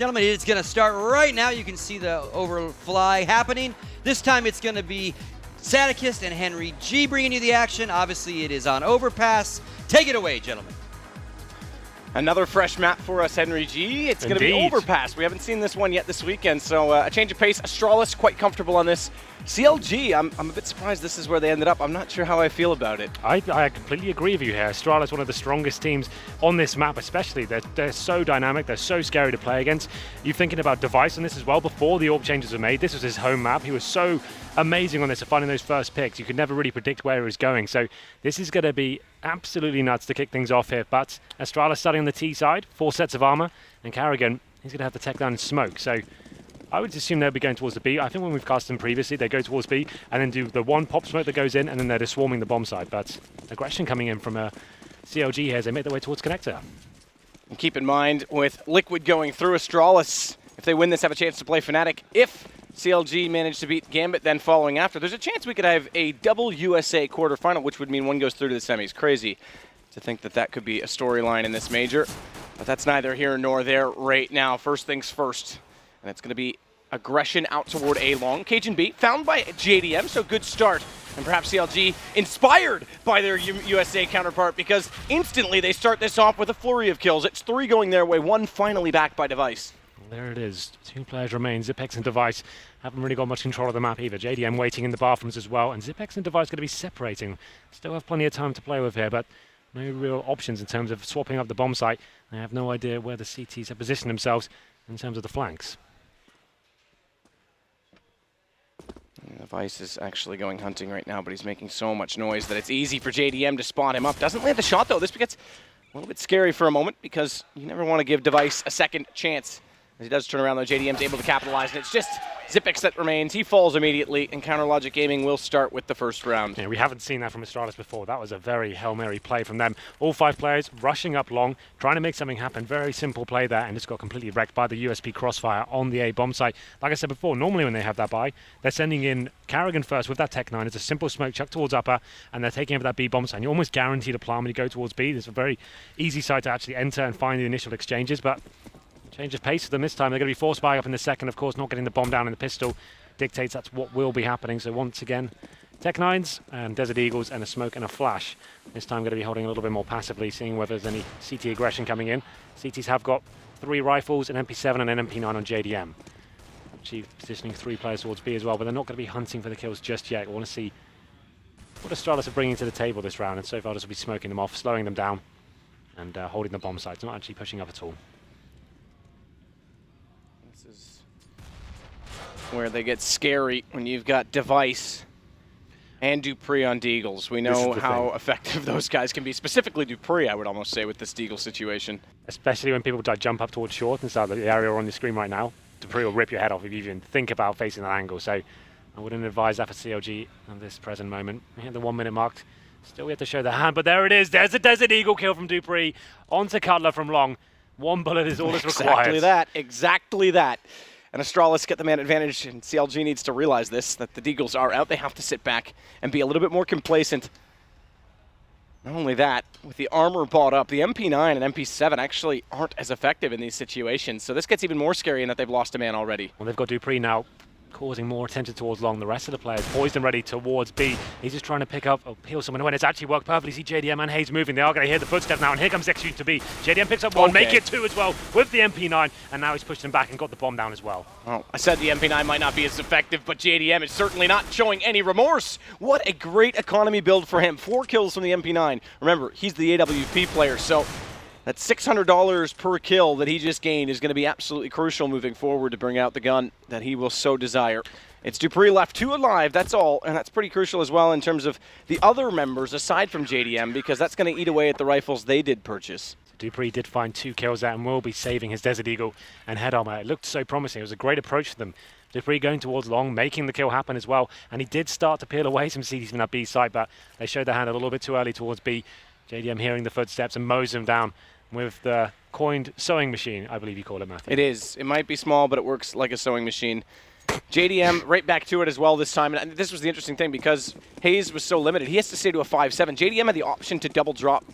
Gentlemen, it's going to start right now. You can see the overfly happening. This time it's going to be Sadikist and Henry G bringing you the action. Obviously, it is on Overpass. Take it away, gentlemen. Another fresh map for us, Henry G. It's going to be Overpass. We haven't seen this one yet this weekend, so a change of pace. Astralis quite comfortable on this. CLG, I'm a bit surprised this is where they ended up. I'm not sure how I feel about it. I completely agree with you here. Astralis is one of the strongest teams on this map, especially. They're so dynamic. They're so scary to play against. You're thinking about Device on this as well. Before the AWP changes were made, this was his home map. He was so amazing on this, finding those first picks. You could never really predict where he was going. So this is going to be absolutely nuts to kick things off here. But Astralis starting on the T side, 4 sets of armor, and Karrigan, he's going to have the tech down and smoke. So I would assume they'll be going towards the B. I think when we've cast them previously, they go towards B and then do the one pop smoke that goes in, and then they're just swarming the bomb side. But aggression coming in from a CLG here as they make their way towards Connector. And keep in mind, with Liquid going through, Astralis, if they win this, have a chance to play Fnatic. If CLG managed to beat Gambit then following after, there's a chance we could have a double USA quarterfinal, which would mean one goes through to the semis. Crazy to think that that could be a storyline in this major, but that's neither here nor there right now. First things first, and it's going to be aggression out toward A long. Cajun B found by JDM, so good start. And perhaps CLG inspired by their USA counterpart, because instantly they start this off with a flurry of kills. It's 3 going their way, 1 finally backed by Device. There it is. 2 players remain. Zipex and Device haven't really got much control of the map either. JDM waiting in the bathrooms as well, and Zipex and Device going to be separating. Still have plenty of time to play with here, but no real options in terms of swapping up the bomb site. They have no idea where the CTs have positioned themselves in terms of the flanks. Device is actually going hunting right now, but he's making so much noise that it's easy for JDM to spot him up. Doesn't land the shot though. This gets a little bit scary for a moment, because you never want to give Device a second chance. As he does turn around though, JDM's able to capitalize, and it's just Zipex that remains. He falls immediately, and Counter Logic Gaming will start with the first round. Yeah, we haven't seen that from Astralis before. That was a very Hail Mary play from them. All 5 players rushing up long, trying to make something happen. Very simple play there, and just got completely wrecked by the USP Crossfire on the A bomb site. Like I said before, normally when they have that buy, they're sending in Karrigan first with that Tech 9. It's a simple smoke chuck towards upper, and they're taking over that B bomb site. And you're almost guaranteed a plant when you go towards B. There's a very easy site to actually enter and find the initial exchanges, but change of pace for them this time. They're going to be forced by up in the second, of course, not getting the bomb down in the pistol dictates that's what will be happening. So once again, Tech 9s and Desert Eagles and a smoke and a flash. This time going to be holding a little bit more passively, seeing whether there's any CT aggression coming in. CTs have got 3 rifles, an MP7 and an MP9 on JDM. Actually positioning 3 players towards B as well, but they're not going to be hunting for the kills just yet. We want to see what Astralis are bringing to the table this round, and so far this will be smoking them off, slowing them down, and holding the bomb sites, not actually pushing up at all. Where they get scary when you've got Device and dupreeh on Deagles. We know how effective those guys can be, specifically dupreeh, I would almost say, with this Deagle situation. Especially when people jump up towards short and start the area on the screen right now. dupreeh will rip your head off if you even think about facing that angle. So I wouldn't advise that for CLG at this present moment. We hit the 1 minute mark. Still we have to show the hand, but there it is. There's a Desert Eagle kill from dupreeh onto Cutler from long. 1 bullet is all that's required. Exactly that. And Astralis get the man advantage, and CLG needs to realize this, that the Deagles are out. They have to sit back and be a little bit more complacent. Not only that, with the armor bought up, the MP9 and MP7 actually aren't as effective in these situations. So this gets even more scary in that they've lost a man already. Well, they've got dupreeh now, causing more attention towards long. The rest of the players poised and ready towards B. He's just trying to pick up or peel someone when it's actually worked perfectly. See JDM and Hayes moving. They are going to hear the footsteps now, and here comes execution to B. JDM picks up one, make it 2 as well with the MP9, and now he's pushed him back and got the bomb down as well. Oh, I said the MP9 might not be as effective, but JDM is certainly not showing any remorse. What a great economy build for him. 4 kills from the MP9. Remember, he's the AWP player, so that $600 per kill that he just gained is going to be absolutely crucial moving forward to bring out the gun that he will so desire. It's dupreeh left 2 alive, that's all, and that's pretty crucial as well in terms of the other members aside from JDM, because that's going to eat away at the rifles they did purchase. dupreeh did find 2 kills out and will be saving his Desert Eagle and head armor. It looked so promising. It was a great approach for them. dupreeh going towards long, making the kill happen as well, and he did start to peel away some CDs from that B side, but they showed their hand a little bit too early towards B. JDM hearing the footsteps and mows him down with the coined sewing machine, I believe you call it, Matthew. It is. It might be small, but it works like a sewing machine. JDM right back to it as well this time. And this was the interesting thing, because Hayes was so limited. He has to stay to a 5-7. JDM had the option to double drop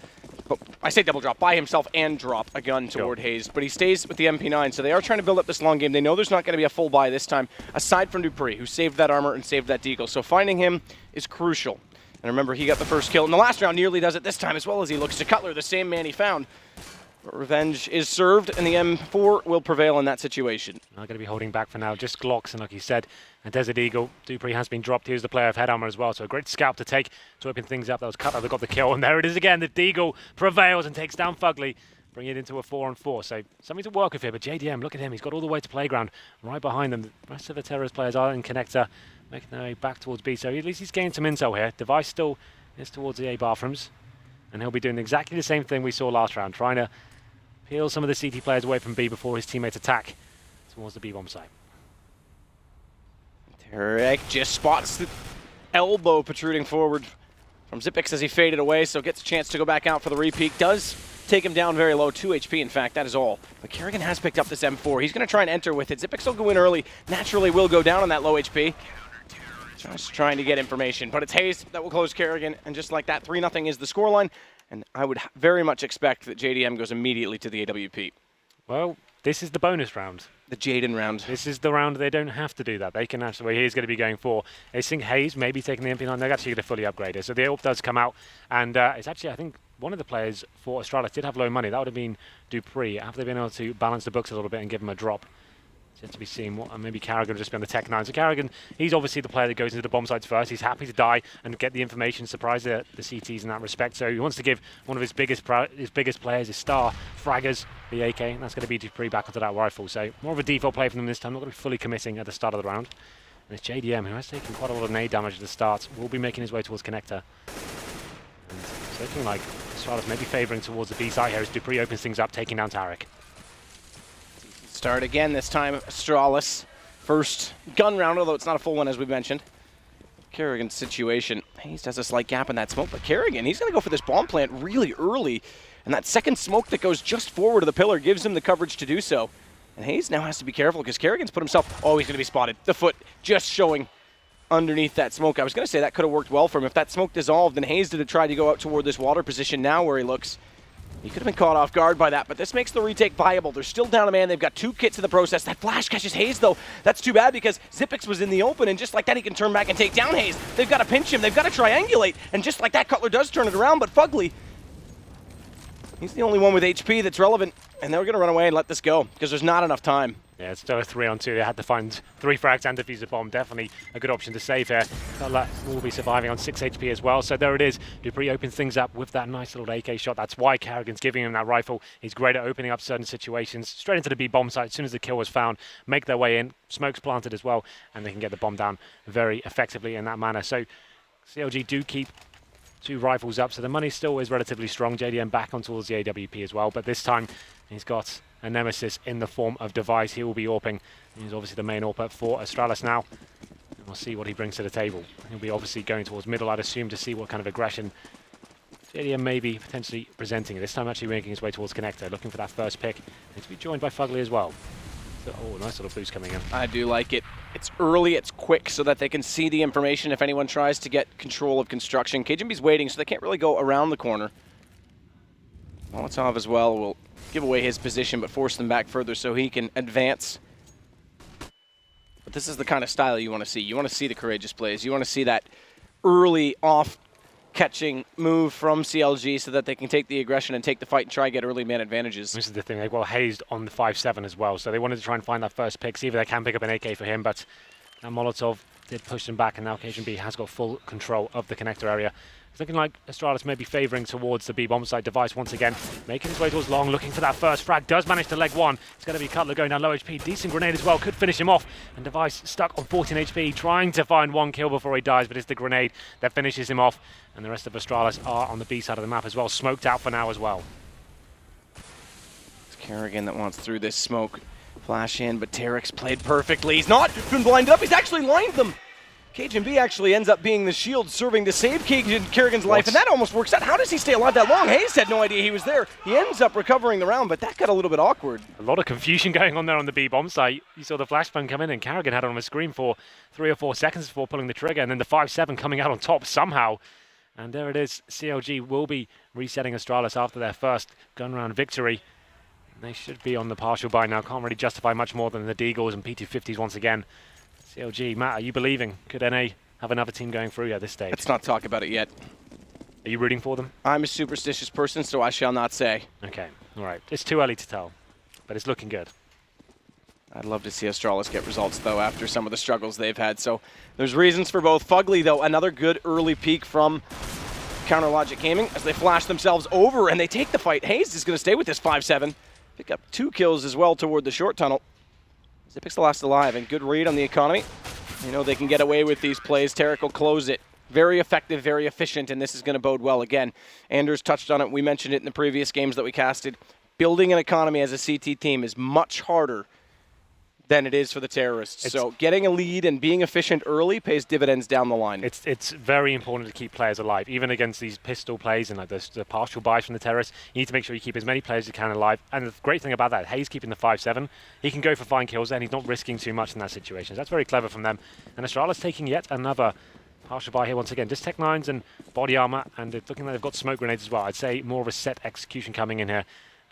but I say double drop, by himself and drop a gun toward Hayes. But he stays with the MP9, so they are trying to build up this long game. They know there's not going to be a full buy this time, aside from dupreeh, who saved that armor and saved that deagle. So finding him is crucial. And remember, he got the first kill in the last round, nearly does it this time as well as he looks to Cutler, the same man he found. But revenge is served, and the M4 will prevail in that situation. Not going to be holding back for now, just Glocks, and like you said, and Desert Eagle. dupreeh has been dropped. Here's the player of head armor as well, so a great scalp to take to open things up. That was Cutler that got the kill, and there it is again. The deagle prevails and takes down Fugly, bringing it into a 4-on-4. So something to work with here, but JDM, look at him. He's got all the way to Playground right behind them. The rest of the Terrorist players are in Connector, making their way back towards B, so at least he's gained some intel here. Device still is towards the A bathrooms, and he'll be doing exactly the same thing we saw last round, trying to peel some of the CT players away from B before his teammates attack towards the B bomb site. Tarek just spots the elbow protruding forward from Xyp9x as he faded away, so gets a chance to go back out for the repeat. Does take him down very low, 2 HP in fact, that is all. But Karrigan has picked up this M4. He's going to try and enter with it. Xyp9x will go in early, naturally will go down on that low HP. Just trying to get information, but it's Hayes that will close Karrigan, and just like that, 3-0 is the scoreline. And I would very much expect that JDM goes immediately to the AWP. Well, this is the bonus round. The Jaden round. This is the round they don't have to do that. They can actually, he's going to be going for. I think Hayes maybe taking the MP9. They're actually going to fully upgrade it. So the AWP does come out. And it's actually, I think, one of the players for Astralis did have low money. That would have been dupreeh. Have they been able to balance the books a little bit and give him a drop? It's yet to be seen. And maybe Karrigan will just be on the Tech 9. So Karrigan, he's obviously the player that goes into the bomb sites first. He's happy to die and get the information, surprise the CTs in that respect. So he wants to give one of his biggest players, his star, fraggers, the AK, and that's going to be dupreeh back onto that rifle. So more of a default play for them this time. Not going to be fully committing at the start of the round. And it's JDM, who has taken quite a lot of nade damage at the start, will be making his way towards Connector. And it's looking like Astralis maybe favouring towards the B side here as dupreeh opens things up, taking down Tarek. Start again this time, Astralis. First gun round, although it's not a full one as we mentioned. Karrigan's situation, Hayes has a slight gap in that smoke, but Karrigan, he's going to go for this bomb plant really early. And that second smoke that goes just forward of the pillar gives him the coverage to do so. And Hayes now has to be careful because Karrigan's put himself, oh, he's going to be spotted. The foot just showing underneath that smoke. I was going to say that could have worked well for him. If that smoke dissolved and Hayes did try to go out toward this water position now where he looks, he could have been caught off guard by that, but this makes the retake viable. They're still down a man. They've got 2 kits in the process. That flash catches Hayes, though. That's too bad because Xyp9x was in the open, and just like that, he can turn back and take down Hayes. They've got to pinch him. They've got to triangulate, and just like that, Cutler does turn it around, but Fugly, he's the only one with HP that's relevant, and they're going to run away and let this go because there's not enough time. Yeah, it's still a 3-on-2. They had to find 3 frags and defuse the bomb. Definitely a good option to save here. Cutler will be surviving on 6 HP as well. So there it is. dupreeh opens things up with that nice little AK shot. That's why Karrigan's giving him that rifle. He's great at opening up certain situations. Straight into the B bomb site as soon as the kill was found. Make their way in. Smoke's planted as well. And they can get the bomb down very effectively in that manner. So CLG do keep 2 rifles up. So the money still is relatively strong. JDM back on towards the AWP as well. But this time he's got a nemesis in the form of Device. He will be AWPing. He's obviously the main AWPer for Astralis now. And we'll see what he brings to the table. He'll be obviously going towards middle, I'd assume, to see what kind of aggression JDM may be potentially presenting. This time actually making his way towards Connector, looking for that first pick. And to be joined by Fugly as well. So, oh, nice little boost coming in. I do like it. It's early, it's quick, so that they can see the information if anyone tries to get control of construction. KGMB's waiting, so they can't really go around the corner. Molotov as well will give away his position, but force them back further so he can advance. But this is the kind of style you want to see. You want to see the courageous plays. You want to see that early off-catching move from CLG so that they can take the aggression and take the fight and try and get early man advantages. This is the thing. They got hazed on the 5-7 as well, so they wanted to try and find that first pick, see if they can pick up an AK for him, but that Molotov did push them back, and now KGMB has got full control of the connector area. It's looking like Astralis may be favouring towards the B bomb site. Device once again making his way towards long, looking for that first frag. Does manage to leg one. It's going to be Cutler going down low HP. Decent grenade as well. Could finish him off. And Device stuck on 14 HP, trying to find 1 kill before he dies, but it's the grenade that finishes him off. And the rest of Astralis are on the B side of the map as well. Smoked out for now as well. It's Karrigan that wants through this smoke. Flash in, but Tarek's played perfectly. He's not been blinded up. He's actually lined them. KGMB actually ends up being the shield serving to save Karrigan's life, and that almost works out. How does he stay alive that long? Hayes had no idea he was there. He ends up recovering the round, but that got a little bit awkward. A lot of confusion going on there on the B bomb site. You saw the flashbang come in, and Karrigan had it on the screen for 3 or 4 seconds before pulling the trigger, and then the 5-7 coming out on top somehow. And there it is. CLG will be resetting Astralis after their first gun round victory. They should be on the partial buy now. Can't really justify much more than the Deagles and P250s once again. CLG, Matt, are you believing? Could NA have another team going through at this stage? Let's not talk about it yet. Are you rooting for them? I'm a superstitious person, so I shall not say. Okay, all right. It's too early to tell, but it's looking good. I'd love to see Astralis get results, though, after some of the struggles they've had. So there's reasons for both. Fugly, though, another good early peek from Counter Logic Gaming as they flash themselves over and they take the fight. Hayes is going to stay with this 5-7. Pick up 2 kills as well toward the short tunnel. Xyp9x the last alive, and good read on the economy. You know they can get away with these plays. Taric will close it. Very effective, very efficient, and this is going to bode well again. Anders touched on it. We mentioned it in the previous games that we casted. Building an economy as a CT team is much harder than it is for the terrorists. So getting a lead and being efficient early pays dividends down the line. It's very important to keep players alive, even against these pistol plays and like the partial buys from the terrorists. You need to make sure you keep as many players as you can alive. And the great thing about that, Hayes keeping the 5-7, he can go for fine kills there, and he's not risking too much in that situation. So that's very clever from them. And Astralis taking yet another partial buy here once again. Just Tech 9s and body armor, and it's looking like they've got smoke grenades as well. I'd say more of a set execution coming in here.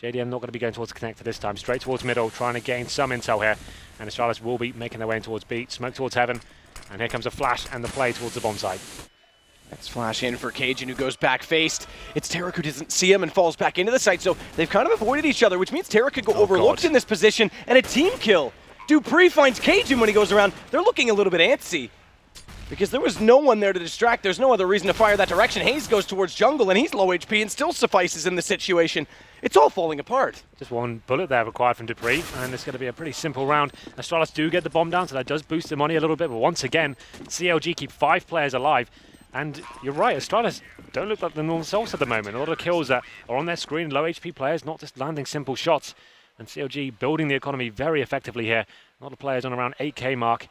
JDM not going to be going towards the connector this time. Straight towards middle, trying to gain some intel here. And Astralis will be making their way in towards B. Smoke towards heaven. And here comes a flash and the play towards the bomb site. Let's flash in for Cajun, who goes back-faced. It's Taric who doesn't see him and falls back into the site. So they've kind of avoided each other, which means Taric could go overlooked in this position. And a team kill. Dupree finds Cajun when he goes around. They're looking a little bit antsy, because there was no one there to distract. There's no other reason to fire that direction. Hayes goes towards jungle, and he's low HP and still suffices in the situation. It's all falling apart. Just one bullet there required from Dupree, and it's going to be a pretty simple round. Astralis do get the bomb down, so that does boost the money a little bit, but once again, CLG keep 5 players alive. And you're right, Astralis don't look like the normal Souls at the moment. A lot of kills that are on their screen, low HP players, not just landing simple shots. And CLG building the economy very effectively here. A lot of players on around 8k mark.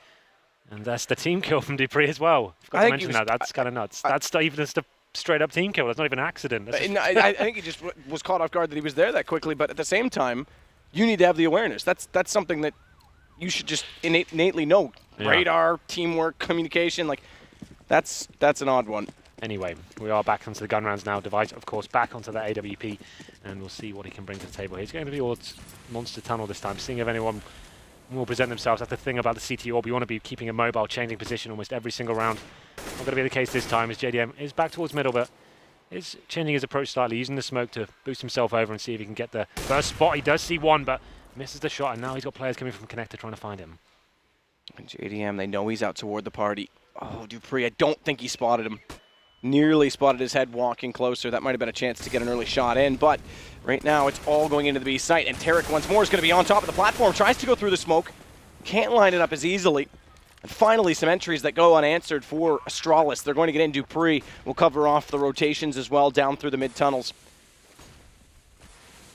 And that's the team kill from Dupree as well. I've got to mention that. That's kind of nuts. That's not even just a straight-up team kill. That's not even an accident. I think he just was caught off guard that he was there that quickly, but at the same time, you need to have the awareness. That's something that you should just innately know. Yeah. Radar, teamwork, communication, like that's an odd one. Anyway, we are back onto the gun rounds now. Device, of course, back onto the AWP, and we'll see what he can bring to the table. He's going to be towards Monster Tunnel this time, seeing if anyone will present themselves. That's the thing about the CT Orb. You want to be keeping it mobile, changing position almost every single round. Not going to be the case this time, as JDM is back towards middle, but is changing his approach slightly, using the smoke to boost himself over and see if he can get the first spot. He does see one, but misses the shot, and now he's got players coming from connector trying to find him. And JDM, they know he's out toward the party. Oh, Dupree, I don't think he spotted him. Nearly spotted his head walking closer. That might have been a chance to get an early shot in, but right now it's all going into the B site, and Taric once more is going to be on top of the platform, tries to go through the smoke, can't line it up as easily. And finally, some entries that go unanswered for Astralis. They're going to get in. Dupree will cover off the rotations as well down through the mid-tunnels.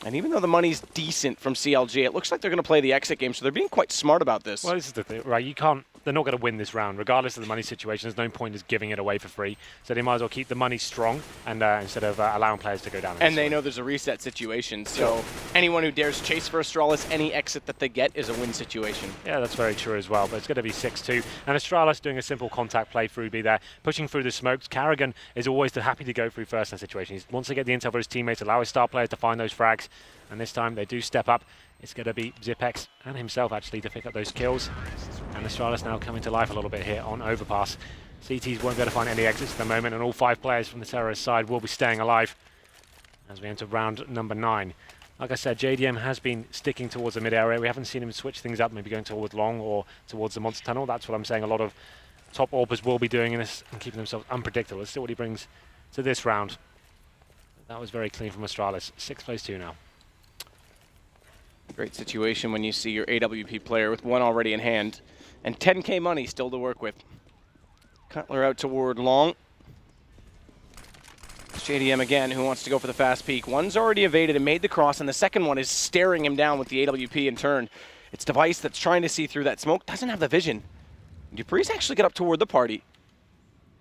And even though the money's decent from CLG, it looks like they're going to play the exit game, so they're being quite smart about this. Well, this is the thing, right? They're not going to win this round, regardless of the money situation. There's no point in just giving it away for free. So they might as well keep the money strong and instead of allowing players to go down. And they know there's a reset situation, so anyone who dares chase for Astralis, any exit that they get is a win situation. Yeah, that's very true as well, but it's going to be 6-2. And Astralis doing a simple contact play through B there, pushing through the smokes. Karrigan is always happy to go through first in that situation. He wants to get the intel for his teammates, allow his star players to find those frags. And this time they do step up. It's going to be Xyp9x and himself actually to pick up those kills. And Astralis now coming to life a little bit here on Overpass. CTs won't be able to find any exits at the moment, and all 5 players from the terrorist side will be staying alive as we enter round number 9. Like I said, JDM has been sticking towards the mid area. We haven't seen him switch things up, maybe going towards long or towards the monster tunnel. That's what I'm saying. A lot of top AWPers will be doing in this and keeping themselves unpredictable. Let's see what he brings to this round. That was very clean from Astralis. 6-2 now. Great situation when you see your AWP player with one already in hand and 10k money still to work with. Cutler out toward long. It's JDM again who wants to go for the fast peek. One's already evaded and made the cross, and the second one is staring him down with the AWP in turn. It's Device that's trying to see through that smoke, doesn't have the vision. Dupree's actually get up toward the party.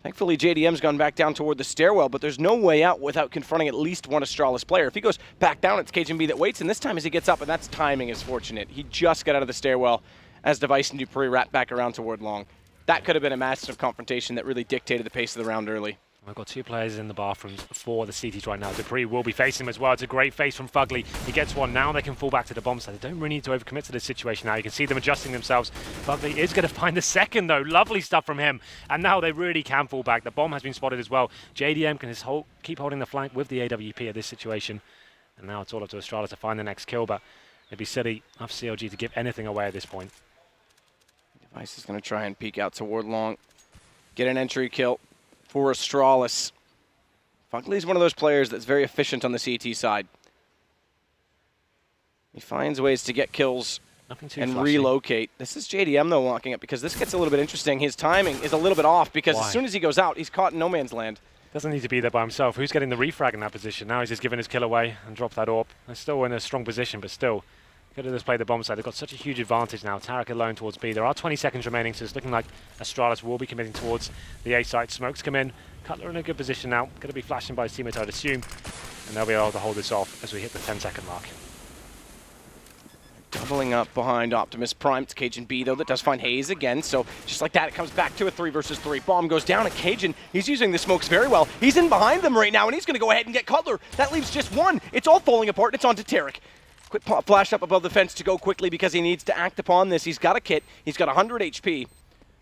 Thankfully, JDM's gone back down toward the stairwell, but there's no way out without confronting at least one Astralis player. If he goes back down, it's CajunB that waits, and this time as he gets up, and that's timing is fortunate. He just got out of the stairwell as Device and Dupree wrap back around toward long. That could have been a massive confrontation that really dictated the pace of the round early. We've got 2 players in the bathrooms for the CTs right now. dupreeh will be facing him as well. It's a great face from Fugly. He gets one. Now they can fall back to the bomb site. They don't really need to overcommit to this situation now. You can see them adjusting themselves. Fugly is going to find the second, though. Lovely stuff from him. And now they really can fall back. The bomb has been spotted as well. JDM can just keep holding the flank with the AWP at this situation. And now it's all up to Astralis to find the next kill, but it'd be silly of CLG to give anything away at this point. Device is going to try and peek out toward long. Get an entry kill for Astralis. Fugly's one of those players that's very efficient on the CT side. He finds ways to get kills and flashy. relocate. This is JDM, though, locking up, because this gets a little bit interesting. His timing is a little bit off, because as soon as he goes out, he's caught in no man's land. Doesn't need to be there by himself. Who's getting the refrag in that position? Now he's just giving his kill away and dropped that AWP. They're still in a strong position, but still. Could have just played the bomb side. They've got such a huge advantage now. Tarik alone towards B. There are 20 seconds remaining, so it's looking like Astralis will be committing towards the A site. Smokes come in. Cutler in a good position now. Going to be flashing by his teammate, I'd assume. And they'll be able to hold this off as we hit the 10-second mark. Doubling up behind Optimus Prime. It's Cajun B, though, that does find Hayes again. So just like that, it comes back to a 3 versus 3. Bomb goes down, and Cajun, he's using the smokes very well. He's in behind them right now, and he's going to go ahead and get Cutler. That leaves just one. It's all falling apart, and it's on to Tarik. Quick flash up above the fence to go quickly because he needs to act upon this. He's got a kit. He's got 100 HP.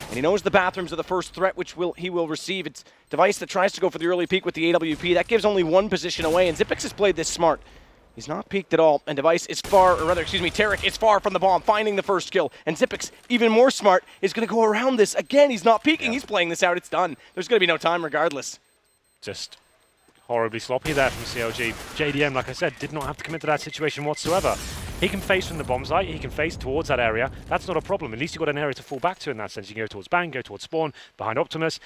And he knows the bathrooms are the first threat, which he will receive. It's Device that tries to go for the early peek with the AWP. That gives only one position away, and Xyp9x has played this smart. He's not peeked at all, and Device is Tarik is far from the bomb, finding the first kill. And Xyp9x, even more smart, is going to go around this. Again, he's not peeking. He's playing this out. It's done. There's going to be no time regardless. Just horribly sloppy there from CLG. JDM, like I said, did not have to commit to that situation whatsoever. He can face from the bomb site, he can face towards that area. That's not a problem. At least you've got an area to fall back to in that sense. You can go towards Bang, go towards Spawn, behind Optimus.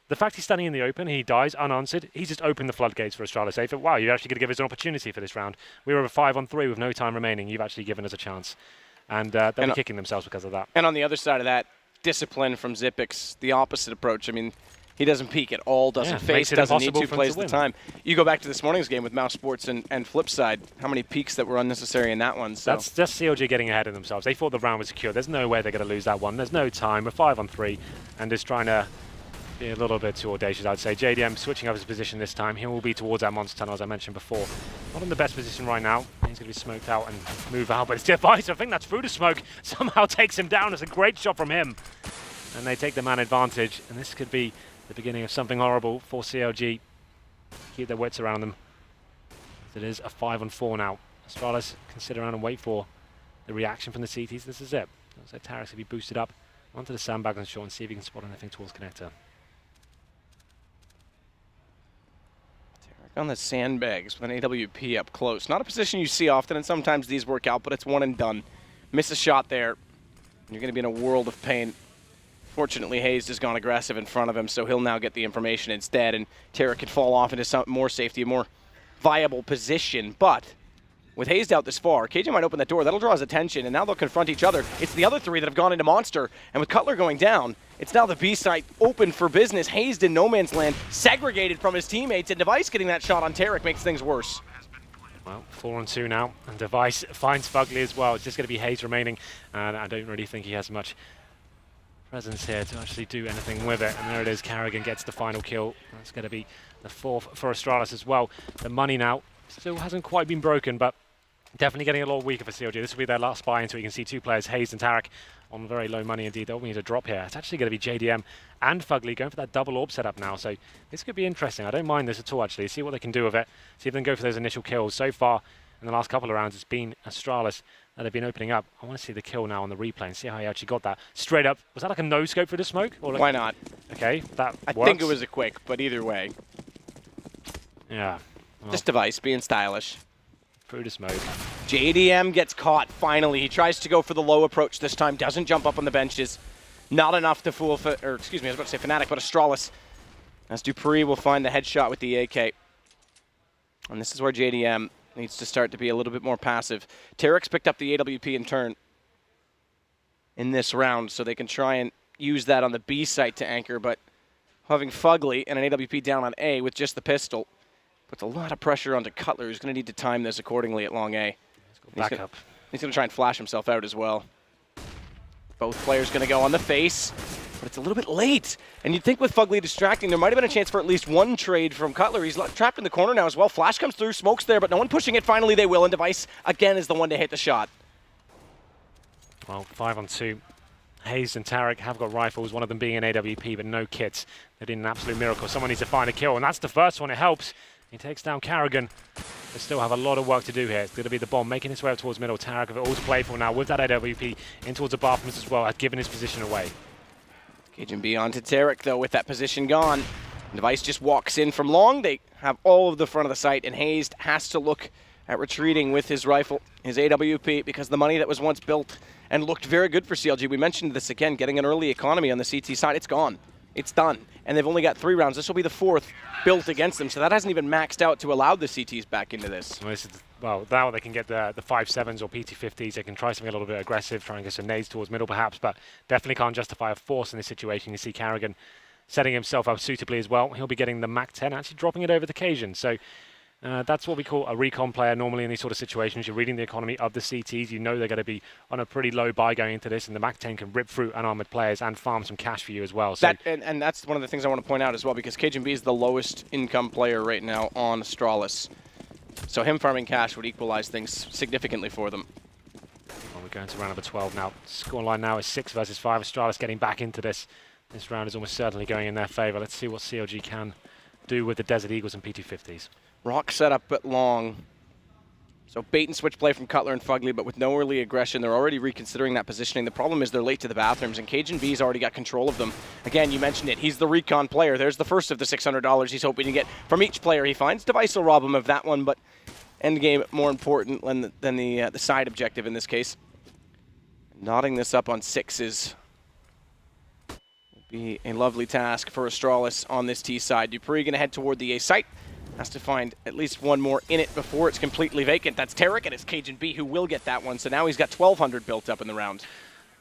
The fact he's standing in the open, he dies unanswered, he's just opened the floodgates for Astralis. They thought, wow, you're actually going to give us an opportunity for this round. We were 5-on-3 with no time remaining. You've actually given us a chance. And they'll be kicking themselves because of that. And on the other side of that, discipline from Xyp9x, the opposite approach. I mean, he doesn't peek at all, doesn't face, doesn't need to, plays the time. You go back to this morning's game with Mouse Sports and Flipside, how many peeks that were unnecessary in that one. So. That's just CLG getting ahead of themselves. They thought the round was secure. There's no way they're going to lose that one. There's no time. We're 5-on-3 and just trying to be a little bit too audacious, I'd say. JDM switching up his position this time. He will be towards that monster tunnel, as I mentioned before. Not in the best position right now. He's going to be smoked out and move out, but it's Device. I think that's through the smoke. Somehow takes him down. It's a great shot from him. And they take the man advantage, and this could be the beginning of something horrible for CLG. Keep their wits around them. It is a 5-on-4 now. Astralis can sit around and wait for the reaction from the CTs. This is it. Looks like Tarik's going to be boosted up onto the sandbag on short and see if he can spot anything towards Connector. Tarik on the sandbags with an AWP up close. Not a position you see often, and sometimes these work out, but it's one and done. Miss a shot there, and you're going to be in a world of pain. Fortunately, Hayes has gone aggressive in front of him, so he'll now get the information instead, and Tarik can fall off into some more safety, a more viable position. But with Hayes out this far, KJ might open that door. That'll draw his attention, and now they'll confront each other. It's the other 3 that have gone into Monster, and with Cutler going down, it's now the B site open for business. Hayes in no man's land, segregated from his teammates, and Device getting that shot on Tarik makes things worse. Well, 4-on-2 now, and Device finds Fugly as well. It's just going to be Hayes remaining, and I don't really think he has much presence here to actually do anything with it. And there it is, Karrigan gets the final kill. That's going to be the 4th for Astralis as well. The money now still hasn't quite been broken, but definitely getting a lot weaker for CLG. This will be their last buy into it. You can see 2 players, Hayes and Tarik, on very low money indeed. They'll need a drop here. It's actually going to be JDM and Fugly going for that double AWP setup now. So this could be interesting. I don't mind this at all, actually. See what they can do with it. See if they can go for those initial kills. So far, in the last couple of rounds, it's been Astralis that they've been opening up. I want to see the kill now on the replay and see how he actually got that. Straight up. Was that like a no-scope for the smoke? Or like, why not? Okay, that I works. think it was a quick, but either way. Yeah. Well, Just Device being stylish. through the smoke. JDM gets caught finally. He tries to go for the low approach this time. Doesn't jump up on the benches. Not enough to fool, I was about to say Fnatic, but Astralis. As dupreeh will find the headshot with the AK. And this is where JDM needs to start to be a little bit more passive. Tarik's picked up the AWP in turn in this round, so they can try and use that on the B site to anchor, but having Fugly and an AWP down on A with just the pistol puts a lot of pressure onto Cutler, who's going to need to time this accordingly at long A. Back up. He's going to try and flash himself out as well. Both players going to go on the face. but it's a little bit late. And you'd think with Fugly distracting, there might have been a chance for at least one trade from Cutler. He's trapped in the corner now as well. Flash comes through, Smoke's there, but no one pushing it. Finally they will, and Device again is the one to hit the shot. Well, 5-on-2. Hayes and Tarek have got rifles, one of them being an AWP, but no kits. They did an absolute miracle. Someone needs to find a kill, and that's the first one. It helps. He takes down Karrigan. They still have a lot of work to do here. It's going to be the bomb making its way up towards middle. Tarek have it all to play for now with that AWP in towards the bathrooms as well, has given his position away. KJB onto Tarek, though, with that position gone. Device just walks in from long. They have all of the front of the site, and Hayes has to look at retreating with his rifle, his AWP, because the money that was once built and looked very good for CLG. We mentioned this again, getting an early economy on the CT side. It's gone. It's done. And they've only got 3 rounds. This will be the 4th built against them, so that hasn't even maxed out to allow the CTs back into this. Well, now they can get the 5.7s or PT50s. They can try something a little bit aggressive, try and get some nades towards middle perhaps, but definitely can't justify a force in this situation. You see Karrigan setting himself up suitably as well. He'll be getting the MAC-10, actually dropping it over the Cajun. So that's what we call a recon player normally in these sort of situations. You're reading the economy of the CTs. You know they're going to be on a pretty low buy going into this, and the MAC-10 can rip through unarmored players and farm some cash for you as well. So and that's one of the things I want to point out as well, because KJB is the lowest income player right now on Astralis. So him farming cash would equalize things significantly for them. Well, we're going to round number 12 now. Scoreline now is 6 versus 5. Astralis getting back into this. This round is almost certainly going in their favor. Let's see what CLG can do with the Desert Eagles and PT50s. Rock set up at long. So bait and switch play from Cutler and Fugly, but with no early aggression. They're already reconsidering that positioning. The problem is they're late to the bathrooms, and KJB's already got control of them. Again, you mentioned it. He's the recon player. There's the first of the $600 he's hoping to get from each player he finds. Device will rob him of that one, but endgame more important than the side objective in this case. Knotting this up on 6s would be a lovely task for Astralis on this T side. Dupree going to head toward the A site. Has to find at least one more in it before it's completely vacant. That's Tarek, and it's KJB who will get that one. So now he's got 1,200 built up in the round.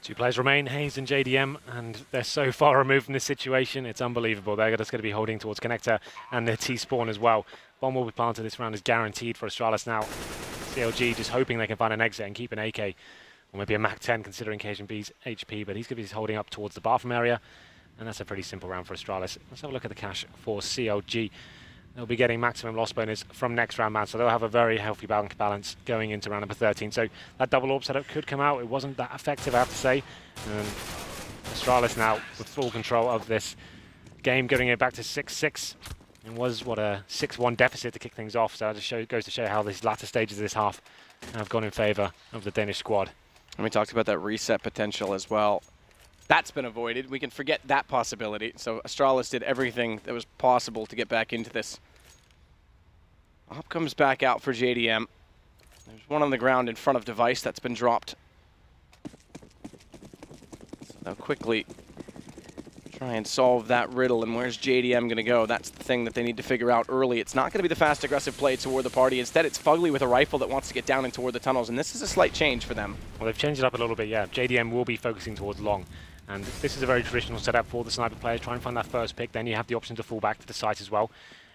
2 players remain, Hayes and JDM, and they're so far removed from this situation. It's unbelievable. They're just going to be holding towards Connector and their T-spawn as well. Bomb will be planted. This round is guaranteed for Astralis now. CLG just hoping they can find an exit and keep an AK, or maybe a MAC-10 considering KJB's HP, but he's going to be holding up towards the bathroom area, and that's a pretty simple round for Astralis. Let's have a look at the cash for CLG. They'll be getting maximum loss bonus from next round, man, so they'll have a very healthy bank balance going into round number 13. So that double orb setup could come out. It wasn't that effective, I have to say. Astralis now with full control of this game, getting it back to 6-6. It was, what, a 6-1 deficit to kick things off, so that just goes to show how these latter stages of this half have gone in favor of the Danish squad. And we talked about that reset potential as well. That's been avoided. We can forget that possibility. So Astralis did everything that was possible to get back into this. Op comes back out for JDM. There's one on the ground in front of Device that's been dropped. So they'll quickly try and solve that riddle. And where's JDM going to go? That's the thing that they need to figure out early. It's not going to be the fast, aggressive play toward the party. Instead, it's Fugly with a rifle that wants to get down and toward the tunnels. And this is a slight change for them. Well, they've changed it up a little bit, yeah. JDM will be focusing towards long. And this is a very traditional setup for the sniper players. Try and find that first pick, then you have the option to fall back to the site as well.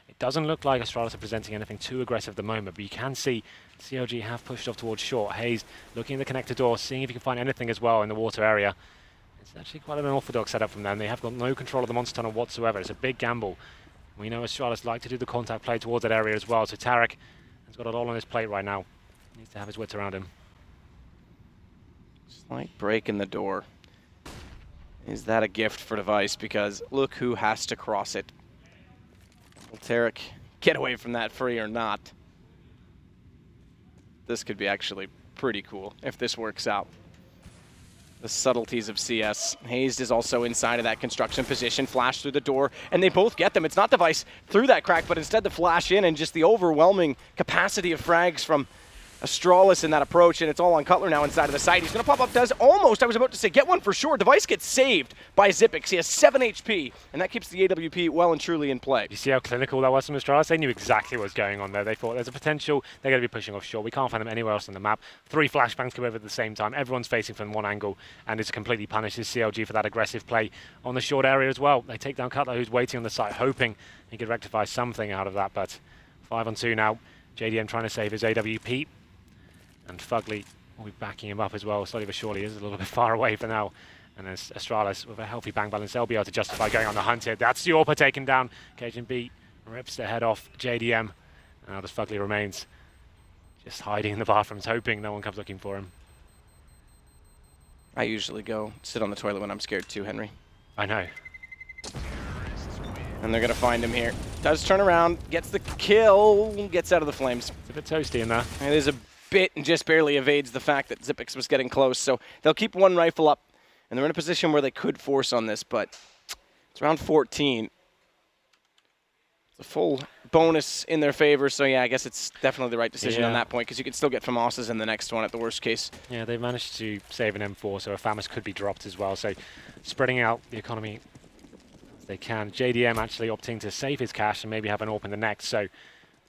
It doesn't look like Astralis are presenting anything too aggressive at the moment, but you can see CLG have pushed off towards short. Hayes looking at the connector door, seeing if he can find anything as well in the water area. It's actually quite an orthodox setup from them. They have got no control of the monster tunnel whatsoever. It's a big gamble. We know Astralis like to do the contact play towards that area as well, so Tarek has got it all on his plate right now. He needs to have his wits around him. Slight break in the door. Is that a gift for Device? Because look who has to cross it. Will Tarek get away from that free or not? This could be actually pretty cool if this works out. The subtleties of CS. Hazed is also inside of that construction position. Flash through the door, and they both get them. It's not Device through that crack, but instead the flash in, and just the overwhelming capacity of frags from Astralis in that approach, and it's all on Cutler now inside of the site. He's going to pop up, does almost, I was about to say, get one for sure. Device gets saved by Xyp9x. He has 7 HP, and that keeps the AWP well and truly in play. You see how clinical that was from Astralis? They knew exactly what was going on there. They thought there's a potential, they're going to be pushing off short. We can't find them anywhere else on the map. 3 flashbangs come over at the same time. Everyone's facing from one angle, and it's completely punishes CLG for that aggressive play on the short area as well. They take down Cutler, who's waiting on the site, hoping he could rectify something out of that, but 5-on-2 now. JDM trying to save his AWP. And Fugly will be backing him up as well, slowly but surely. Is a little bit far away for now. And then Astralis with a healthy bang balance, they'll be able to justify going on the hunt here. That's the AWPer taken down. cajunB rips the head off JDM. And now just Fugly remains just hiding in the bathrooms, hoping no one comes looking for him. I usually go sit on the toilet when I'm scared too, Henry. I know. And they're going to find him here. Does turn around, gets the kill, gets out of the flames. It's a bit toasty in there. It is a bit and just barely evades the fact that Xyp9x was getting close. So they'll keep one rifle up, and they're in a position where they could force on this, but it's round 14. It's a full bonus in their favor, so yeah, I guess it's definitely the right decision on that point, because you can still get FAMASas in the next one at the worst case. Yeah, they managed to save an M4, so a FAMAS could be dropped as well. So spreading out the economy as they can. JDM actually opting to save his cash and maybe have an AWP in the next, so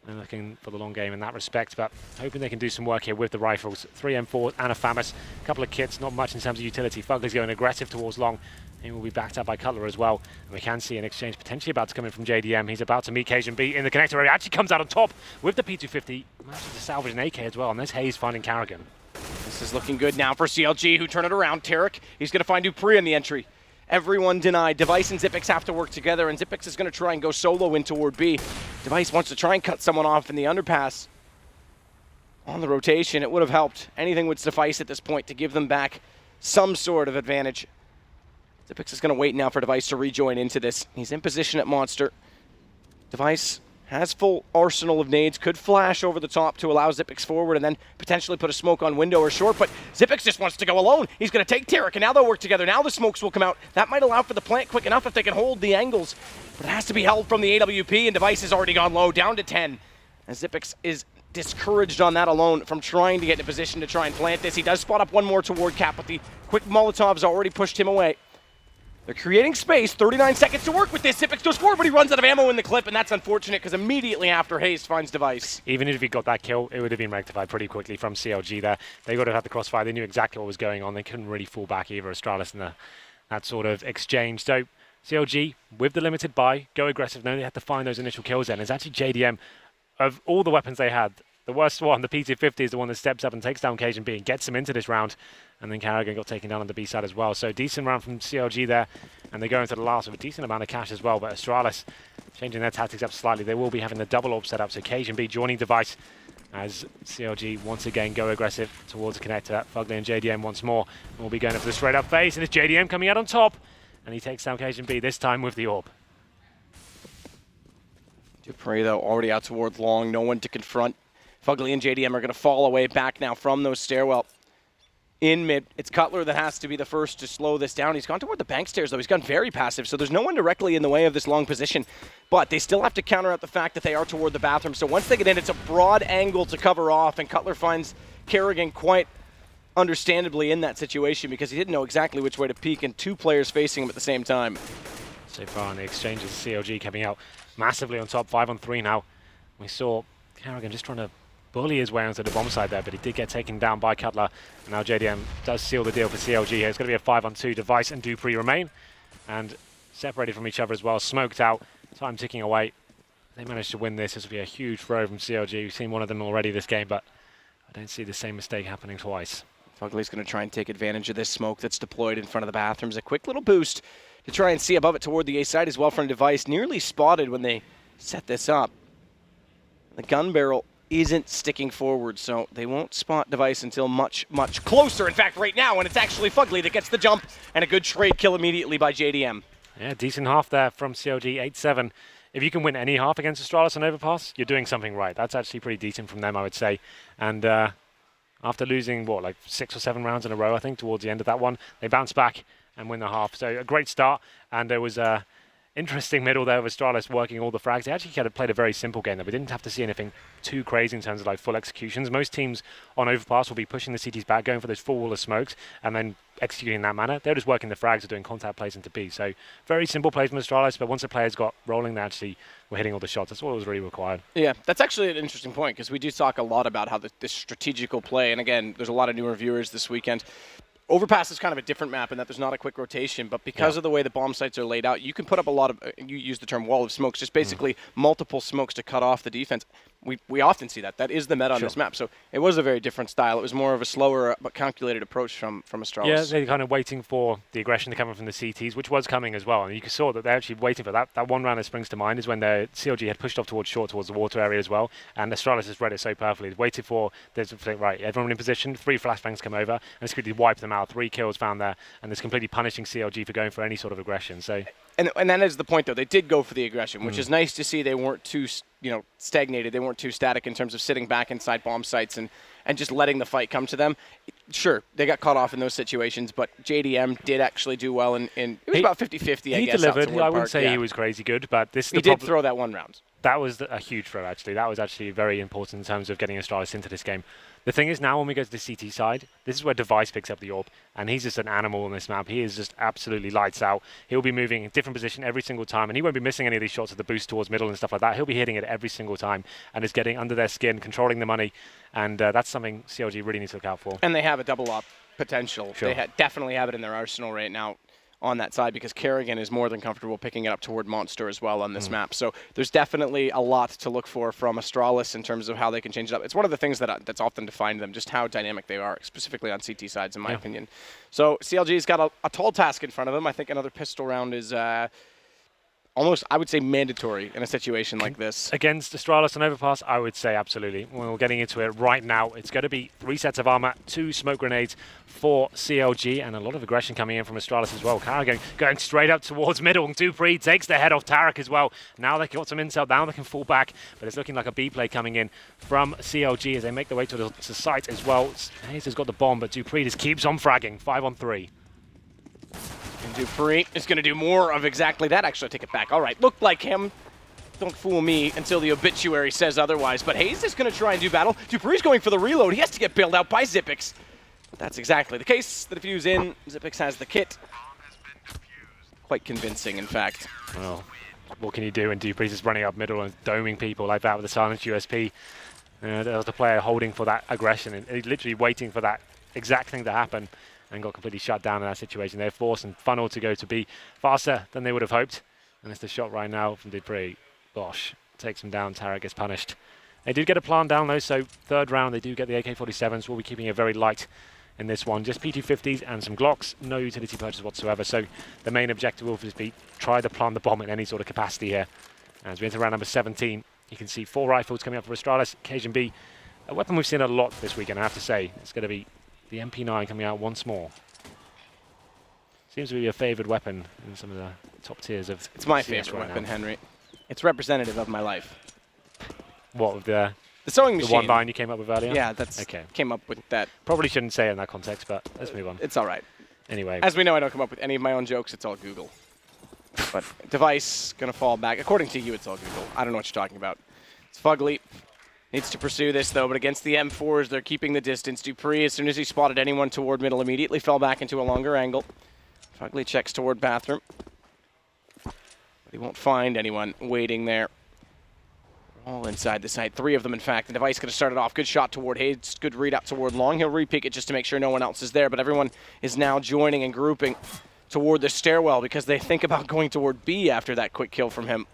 they're looking for the long game in that respect, but hoping they can do some work here with the rifles. 3 M4s and a FAMAS, a couple of kits, not much in terms of utility. Fugly's going aggressive towards long. He will be backed up by Cutler as well. And we can see an exchange potentially about to come in from JDM. He's about to meet cajunB in the connector area. Actually comes out on top with the P250. Manages to salvage an AK as well. And there's Hayes finding Karrigan. This is looking good now for CLG, who turn it around. Tarik, he's going to find dupreeh in the entry. Everyone denied. Device and Xyp9x have to work together, and Xyp9x is going to try and go solo in toward B. Device wants to try and cut someone off in the underpass. On the rotation, it would have helped. Anything would suffice at this point to give them back some sort of advantage. Xyp9x is going to wait now for Device to rejoin into this. He's in position at Monster. Device has full arsenal of nades, could flash over the top to allow Xyp9x forward and then potentially put a smoke on window or short, but Xyp9x just wants to go alone. He's going to take Tarik, and now they'll work together. Now the smokes will come out. That might allow for the plant quick enough if they can hold the angles, but it has to be held from the AWP, and Device has already gone low, down to 10. And Xyp9x is discouraged on that alone from trying to get in a position to try and plant this. He does spot up one more toward Cap, but the quick Molotovs already pushed him away. They're creating space, 39 seconds to work with this. Xyp9x goes forward, but he runs out of ammo in the clip, and that's unfortunate because immediately after, Hayes finds Device. Even if he got that kill, it would have been rectified pretty quickly from CLG there. They would have had the crossfire. They knew exactly what was going on. They couldn't really fall back either, Astralis, in that sort of exchange. So CLG, with the limited buy, go aggressive. No, they had to find those initial kills then. It's actually JDM, of all the weapons they had, the worst one, the P250, is the one that steps up and takes down cajunB and gets him into this round. And then Karrigan got taken down on the B side as well. So decent round from CLG there. And they go into the last with a decent amount of cash as well. But Astralis changing their tactics up slightly. They will be having the double AWP set up. So cajunB joining Device as CLG once again go aggressive towards the connector. Fugly and JDM once more. And we'll be going for the straight up face. And it's JDM coming out on top. And he takes down cajunB, this time with the AWP. dupreeh, though, already out towards long. No one to confront. Fugly and JDM are going to fall away back now from those stairwell. In mid, it's Cutler that has to be the first to slow this down. He's gone toward the bank stairs, though. He's gone very passive, so there's no one directly in the way of this long position. But they still have to counter out the fact that they are toward the bathroom. So once they get in, it's a broad angle to cover off, and Cutler finds Karrigan quite understandably in that situation because he didn't know exactly which way to peek, and two players facing him at the same time. So far in the exchanges, CLG coming out massively on top, 5-on-3 now. We saw Karrigan just trying to bully his way onto the bomb side there, but he did get taken down by Cutler. And now JDM does seal the deal for CLG here. It's going to be a 5-on-2. Device and dupreeh remain, and separated from each other as well, smoked out, time ticking away. They managed to win this. This will be a huge throw from CLG. We've seen one of them already this game, but I don't see the same mistake happening twice. Fugly's going to try and take advantage of this smoke that's deployed in front of the bathrooms. A quick little boost to try and see above it toward the A side as well from Device. Nearly spotted when they set this up. The gun barrel isn't sticking forward, so they won't spot Device until much, much closer. In fact, right now, and it's actually Fugly that gets the jump, and a good trade kill immediately by JDM. Yeah, decent half there from CLG, 8-7. If you can win any half against Astralis on Overpass, you're doing something right. That's actually pretty decent from them, I would say. And after losing, like 6 or 7 rounds in a row, I think, towards the end of that one, they bounce back and win the half. So a great start, and there was interesting middle there with Astralis working all the frags. They actually kind of played a very simple game, though. We didn't have to see anything too crazy in terms of like full executions. Most teams on Overpass will be pushing the CTs back, going for those full wall of smokes, and then executing in that manner. They're just working the frags or doing contact plays into B. So very simple plays from Astralis, but once the players got rolling, they actually were hitting all the shots. That's what was really required. Yeah, that's actually an interesting point, because we do talk a lot about how this strategical play, and again, there's a lot of newer viewers this weekend. Overpass is kind of a different map in that there's not a quick rotation, but because of the way the bomb sites are laid out, you can put up a lot of, you use the term wall of smokes, just basically multiple smokes to cut off the defense. we often see that. That is the meta on Sure. this map. So it was a very different style. It was more of a slower but calculated approach from Astralis. Yeah, they're kind of waiting for the aggression to come in from the CTs, which was coming as well. And you saw that they're actually waiting for that. That one round that springs to mind is when the CLG had pushed off towards short, towards the water area as well. And Astralis has read it so perfectly. They've waited for, there's right, everyone in position, 3 flashbangs come over, and it's completely wiped them out. 3 kills found there, and it's completely punishing CLG for going for any sort of aggression. So. And that is the point, though. They did go for the aggression, which is nice to see. They weren't too, stagnated. They weren't too static in terms of sitting back inside bomb sites and just letting the fight come to them. Sure, they got caught off in those situations, but JDM did actually do well. It was about 50-50, I guess. He delivered. I wouldn't say yeah. he was crazy good, but this is He did throw that one round. That was a huge throw, actually. That was actually very important in terms of getting Astralis into this game. The thing is, now when we go to the CT side, this is where Device picks up the AWP, and he's just an animal on this map. He is just absolutely lights out. He'll be moving in different position every single time, and he won't be missing any of these shots of the boost towards middle and stuff like that. He'll be hitting it every single time, and is getting under their skin, controlling the money, and that's something CLG really needs to look out for. And they have a double up potential. Sure. They definitely have it in their arsenal right now on that side, because Kerrigan is more than comfortable picking it up toward Monster as well on this map. So there's definitely a lot to look for from Astralis in terms of how they can change it up. It's one of the things that's often defined them, just how dynamic they are, specifically on CT sides, in my opinion. So CLG's got a tall task in front of them. I think another pistol round is almost, I would say, mandatory in a situation like this. Against Astralis and Overpass, I would say absolutely. We're getting into it right now. It's going to be 3 sets of armor, 2 smoke grenades for CLG, and a lot of aggression coming in from Astralis as well. Kerrigan going straight up towards middle, and dupreeh takes the head off Tarik as well. Now they've got some intel down, they can fall back, but it's looking like a B play coming in from CLG as they make their way to the site as well. Hayes has got the bomb, but dupreeh just keeps on fragging. 5 on 3. And dupreeh is going to do more of exactly that. Actually, I take it back. All right, looked like him. Don't fool me until the obituary says otherwise. But Hayes is going to try and do battle. dupreeh's going for the reload. He has to get bailed out by Xyp9x. That's exactly the case. The defuse in. Xyp9x has the kit. Quite convincing, in fact. Well, what can you do when dupreeh is running up middle and doming people like that with a silenced USP? There was the player holding for that aggression and literally waiting for that exact thing to happen, and got completely shut down in that situation. They're forced and funneled to go to be faster than they would have hoped. And it's the shot right now from dupreeh. Bosh takes him down. Tarik gets punished. They did get a plant down though, so third round they do get the AK-47s. We'll be keeping it very light in this one. Just P250s and some Glocks. No utility purchase whatsoever. So the main objective will just be try to plant the bomb in any sort of capacity here. As we enter round number 17, you can see 4 rifles coming up for Astralis. Occasion B, a weapon we've seen a lot this weekend, I have to say. It's going to be the MP9 coming out once more. Seems to be a favoured weapon in some of the top tiers of It's my CS favorite right weapon, now. Henry. It's representative of my life. What, with the sewing machine. one line you came up with earlier? Yeah, that's okay. Came up with that. Probably shouldn't say it in that context, but let's move on. It's all right. Anyway. As we know, I don't come up with any of my own jokes. It's all Google. But Device going to fall back. According to you, it's all Google. I don't know what you're talking about. It's Fugly. Needs to pursue this, though, but against the M4s, they're keeping the distance. dupreeh, as soon as he spotted anyone toward middle, immediately fell back into a longer angle. Fugly checks toward bathroom. But he won't find anyone waiting there. All inside the site. 3 of them, in fact. The Device going to start it off. Good shot toward Hayes. Good read out toward Long. He'll re-peek it just to make sure no one else is there, but everyone is now joining and grouping toward the stairwell because they think about going toward B after that quick kill from him.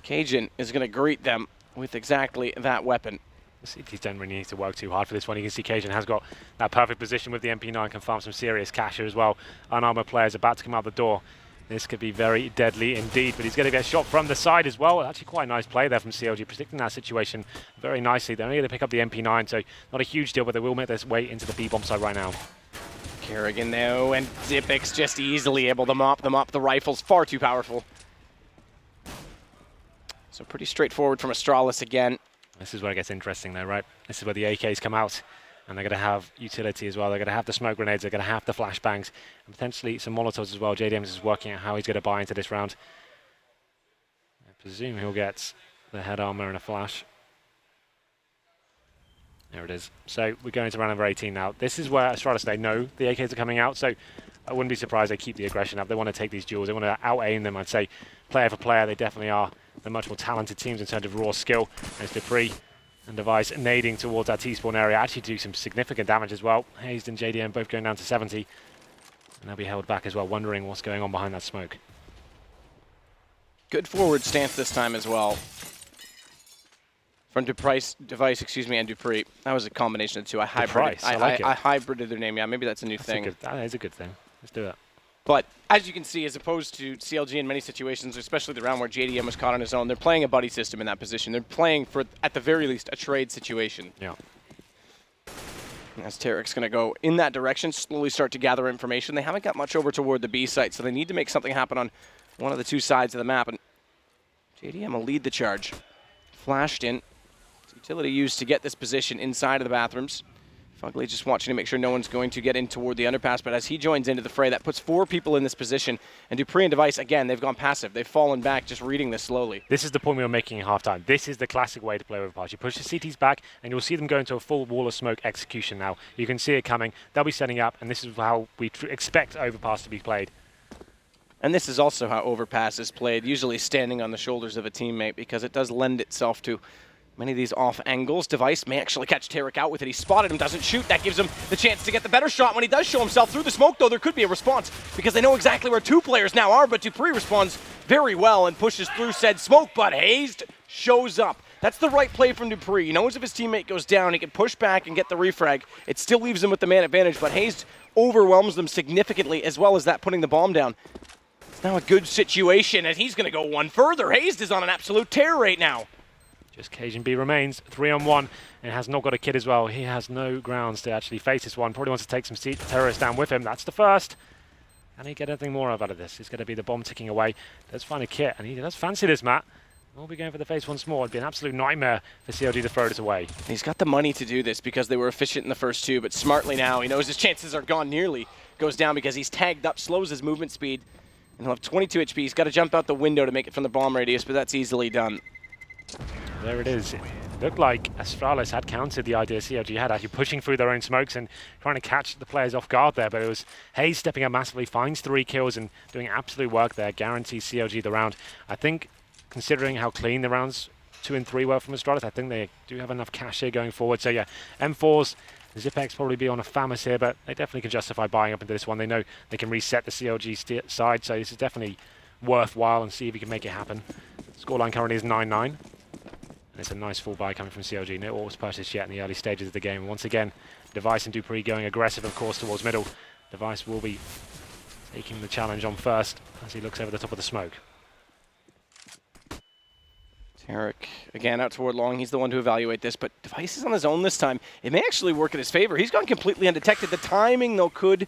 Cajun is going to greet them with exactly that weapon. CTs don't really need to work too hard for this one. You can see Cajun has got that perfect position with the MP9, can farm some serious cash here as well. Unarmored players about to come out the door. This could be very deadly indeed, but he's going to get shot from the side as well. Actually quite a nice play there from CLG, predicting that situation very nicely. They're only going to pick up the MP9, so not a huge deal, but they will make their way into the B-bomb side right now. Kerrigan, though, and Xyp9x just easily able to mop them up. The rifle's far too powerful. So pretty straightforward from Astralis again. This is where it gets interesting though, right? This is where the AKs come out, and they're going to have utility as well. They're going to have the smoke grenades, they're going to have the flashbangs, and potentially some Molotovs as well. JDM is working out how he's going to buy into this round. I presume he'll get the head armor and a flash. There it is. So we're going to round number 18 now. This is where Astralis, they know the AKs are coming out, so I wouldn't be surprised they keep the aggression up. They want to take these duels. They want to out-aim them. I'd say player for player, they definitely are. They're much more talented teams in terms of raw skill. There's dupreeh and Device nading towards that T-spawn area. Actually do some significant damage as well. Hayes and JDM both going down to 70. And they'll be held back as well, wondering what's going on behind that smoke. Good forward stance this time as well. From Device, and Dupree. That was a combination of the two. I hybrided their name. Yeah, maybe that's a new thing. That is a good thing. Let's do it. But as you can see, as opposed to CLG in many situations, especially the round where JDM was caught on his own, they're playing a buddy system in that position. They're playing for, at the very least, a trade situation. Yeah. As Tarek's going to go in that direction, slowly start to gather information. They haven't got much over toward the B site, so they need to make something happen on one of the two sides of the map. And JDM will lead the charge. Flashed in. Utility used to get this position inside of the bathrooms. Fugly just watching to make sure no one's going to get in toward the underpass, but as he joins into the fray, that puts 4 people in this position. And Dupree and Device, again, they've gone passive. They've fallen back, just reading this slowly. This is the point we were making at halftime. This is the classic way to play Overpass. You push the CTs back, and you'll see them go into a full wall of smoke execution now. You can see it coming. They'll be setting up, and this is how we expect Overpass to be played. And this is also how Overpass is played, usually standing on the shoulders of a teammate, because it does lend itself to many of these off angles. Device may actually catch Tarek out with it. He spotted him, doesn't shoot. That gives him the chance to get the better shot. When he does show himself through the smoke, though, there could be a response because they know exactly where 2 players now are, but Dupree responds very well and pushes through said smoke, but Hazed shows up. That's the right play from Dupree. He knows if his teammate goes down, he can push back and get the refrag. It still leaves him with the man advantage, but Hazed overwhelms them significantly, as well as that putting the bomb down. It's now a good situation, and he's going to go one further. Hazed is on an absolute tear right now. Just cajunB remains 3-on-1 and has not got a kid as well. He has no grounds to actually face this one. Probably wants to take some terrorists down with him. That's the first. Can he get anything more out of this? It's going to be the bomb ticking away. Does find a kit, and he does fancy this, Matt. We'll be going for the face once more. It'd be an absolute nightmare for CLG to throw this away. He's got the money to do this because they were efficient in the first 2, but smartly now, he knows his chances are gone nearly. Goes down because he's tagged up, slows his movement speed, and he'll have 22 HP. He's got to jump out the window to make it from the bomb radius, but that's easily done. There it is. It looked like Astralis had countered the idea CLG had, actually pushing through their own smokes and trying to catch the players off guard there, but it was Hazed stepping up massively, finds 3 kills and doing absolute work there, guarantees CLG the round. I think, considering how clean the rounds 2 and 3 were from Astralis, I think they do have enough cash here going forward. So yeah, M4s, Zipex probably be on a FAMAS here, but they definitely can justify buying up into this one. They know they can reset the CLG side, so this is definitely worthwhile and see if we can make it happen. Scoreline currently is 9-9. And it's a nice full buy coming from CLG. No ore was purchased yet in the early stages of the game. Once again, Device and Dupree going aggressive, of course, towards middle. Device will be taking the challenge on first as he looks over the top of the smoke. Tarek, again, out toward long. He's the one to evaluate this, but Device is on his own this time. It may actually work in his favor. He's gone completely undetected. The timing, though, could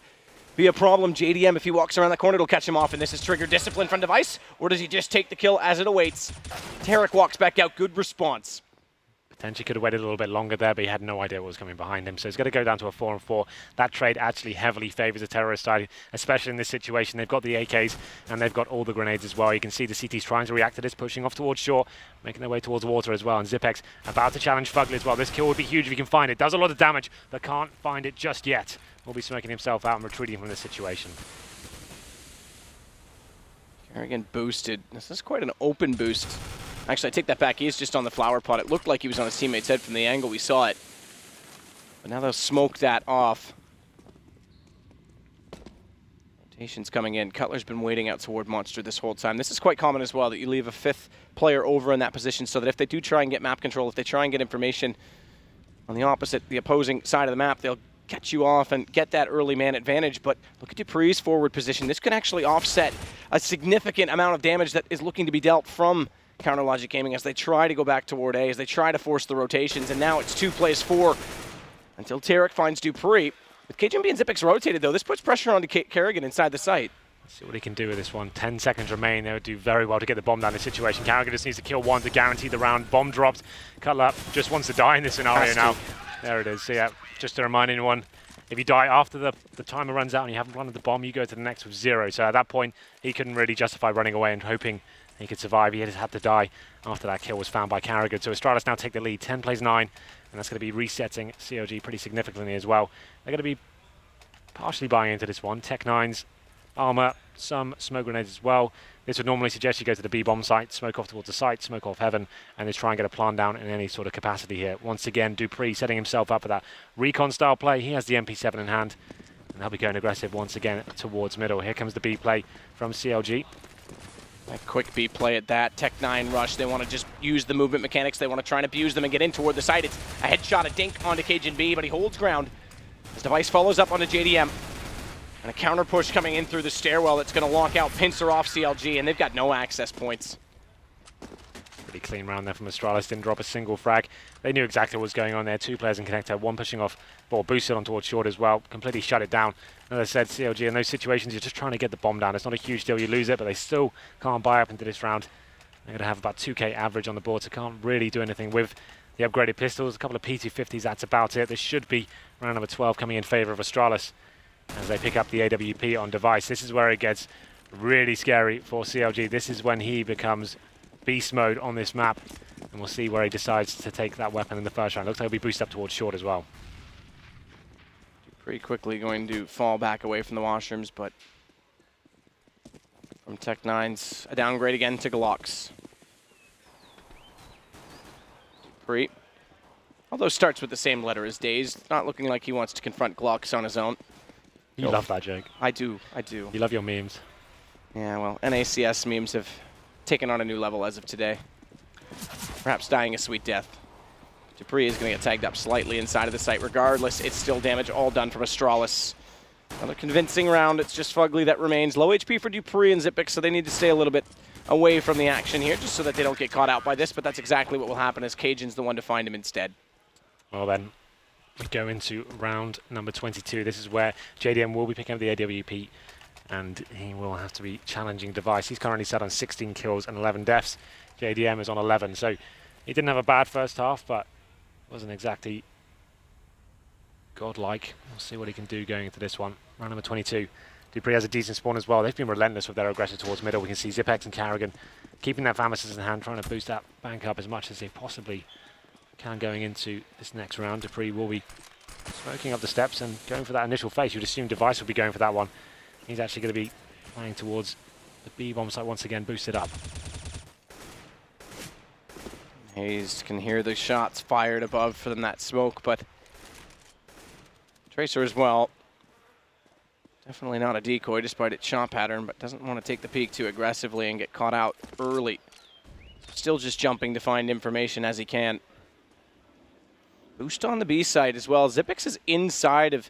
be a problem. JDM, if he walks around that corner, it'll catch him off, and this is trigger discipline from Device, or does he just take the kill as it awaits? Tarek walks back out. Good response. Potentially could have waited a little bit longer there, but he had no idea what was coming behind him. So he's going to go down to a 4-on-4. That trade actually heavily favors the terrorist side, especially in this situation. They've got the AKs, and they've got all the grenades as well. You can see the CTs trying to react to this, pushing off towards shore, making their way towards water as well. And Zipex about to challenge Fugly as well. This kill would be huge if he can find it. Does a lot of damage, but can't find it just yet. Will be smoking himself out and retreating from this situation. Kerrigan boosted. This is quite an open boost. Actually, I take that back. He is just on the flower pot. It looked like he was on his teammate's head from the angle we saw it. But now they'll smoke that off. Rotation's coming in. Cutler's been waiting out toward Monster this whole time. This is quite common as well, that you leave a 5th player over in that position so that if they do try and get map control, if they try and get information on the opposing side of the map, they'll catch you off and get that early man advantage. But look at Dupree's forward position. This could actually offset a significant amount of damage that is looking to be dealt from Counter Logic Gaming as they try to go back toward A, as they try to force the rotations, and now it's 2 plays 4 until Tarek finds Dupree. With cajunB and Zipex rotated, though, this puts pressure on Kerrigan inside the site. Let's see what he can do with this one. 10 seconds remain. They would do very well to get the bomb down in this situation. Kerrigan just needs to kill 1 to guarantee the round. Bomb dropped. Cutler just wants to die in this scenario now. There it is. So yeah, just to remind anyone, if you die after the timer runs out and you haven't planted the bomb, you go to the next with 0. So at that point, he couldn't really justify running away and hoping he could survive. He just had to die after that kill was found by Kerrigan. So Astralis now take the lead. 10 plays 9, and that's going to be resetting CLG pretty significantly as well. They're going to be partially buying into this one. Tech-9s, armor, some smoke grenades as well. This would normally suggest you go to the B-bomb site, smoke off towards the site, smoke off heaven, and just try and get a plant down in any sort of capacity here. Once again, Dupree setting himself up for that recon-style play. He has the MP7 in hand, and they'll be going aggressive once again towards middle. Here comes the B play from CLG. A quick beat play at that. Tech9 rush. They want to just use the movement mechanics. They want to try and abuse them and get in toward the side. It's a headshot, a dink onto cajunB, but he holds ground. As Device follows up onto JDM. And a counter push coming in through the stairwell that's going to lock out Pinsir off CLG, and they've got no access points. Pretty clean round there from Astralis. Didn't drop a single frag. They knew exactly what was going on there. 2 players in connector, 1 pushing off, or boosted on towards short as well. Completely shut it down. As I said, CLG in those situations, you're just trying to get the bomb down. It's not a huge deal. You lose it, but they still can't buy up into this round. They're going to have about 2k average on the board, so can't really do anything with the upgraded pistols. A couple of P250s, that's about it. This should be round number 12 coming in favor of Astralis as they pick up the AWP on Device. This is where it gets really scary for CLG. This is when he becomes beast mode on this map, and we'll see where he decides to take that weapon in the first round. Looks like he'll be boosted up towards short as well. Pretty quickly going to fall back away from the washrooms, but from Tech9's a downgrade again to Glocks. dupreeh, although starts with the same letter as Daze, not looking like he wants to confront Glocks on his own. You love that, Jake. I do. You love your memes. Yeah, well, NACS memes have taken on a new level as of today. Perhaps dying a sweet death. dupreeh is going to get tagged up slightly inside of the site. Regardless, it's still damage all done from Astralis. Another convincing round. It's just Fugly that remains. Low HP for dupreeh and Xyp9x, so they need to stay a little bit away from the action here just so that they don't get caught out by this, but that's exactly what will happen as cajun's the one to find him instead. Well then, we go into round number 22. This is where JDM will be picking up the AWP, and he will have to be challenging Device. He's currently set on 16 kills and 11 deaths. JDM is on 11, so he didn't have a bad first half, but wasn't exactly godlike. We'll see what he can do going into this one. Round number 22. dupreeh has a decent spawn as well. They've been relentless with their aggression towards middle. We can see Xyp9x and Karrigan keeping their Famis's in hand, trying to boost that bank up as much as they possibly can going into this next round. dupreeh will be smoking up the steps and going for that initial face. You'd assume Device would be going for that one. He's actually going to be playing towards the B bomb site once again, boosted up. Hayes can hear the shots fired above from that smoke, but Tracer as well. Definitely not a decoy despite its shot pattern, but doesn't want to take the peek too aggressively and get caught out early. Still just jumping to find information as he can. Boost on the B side as well. Xyp9x is inside of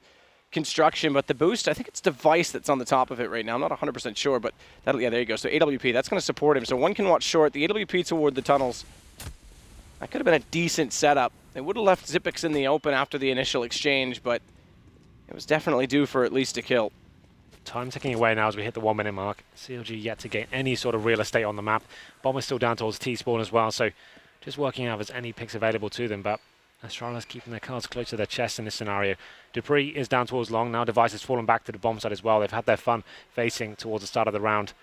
construction, but the boost, I think it's Device that's on the top of it right now. I'm not 100% sure, but that'll, yeah, there you go. So AWP, that's going to support him. So one can watch short. The AWP toward the tunnels. That could have been a decent setup. They would have left Xyp9x in the open after the initial exchange, but it was definitely due for at least a kill. Time ticking away now as we hit the 1 minute mark. CLG yet to gain any sort of real estate on the map. Bomb is still down towards T-spawn as well, so just working out if there's any picks available to them, but Astralis keeping their cards close to their chest in this scenario. dupreeh is down towards long. Now Device has fallen back to the bomb side as well. They've had their fun facing towards the start of the round.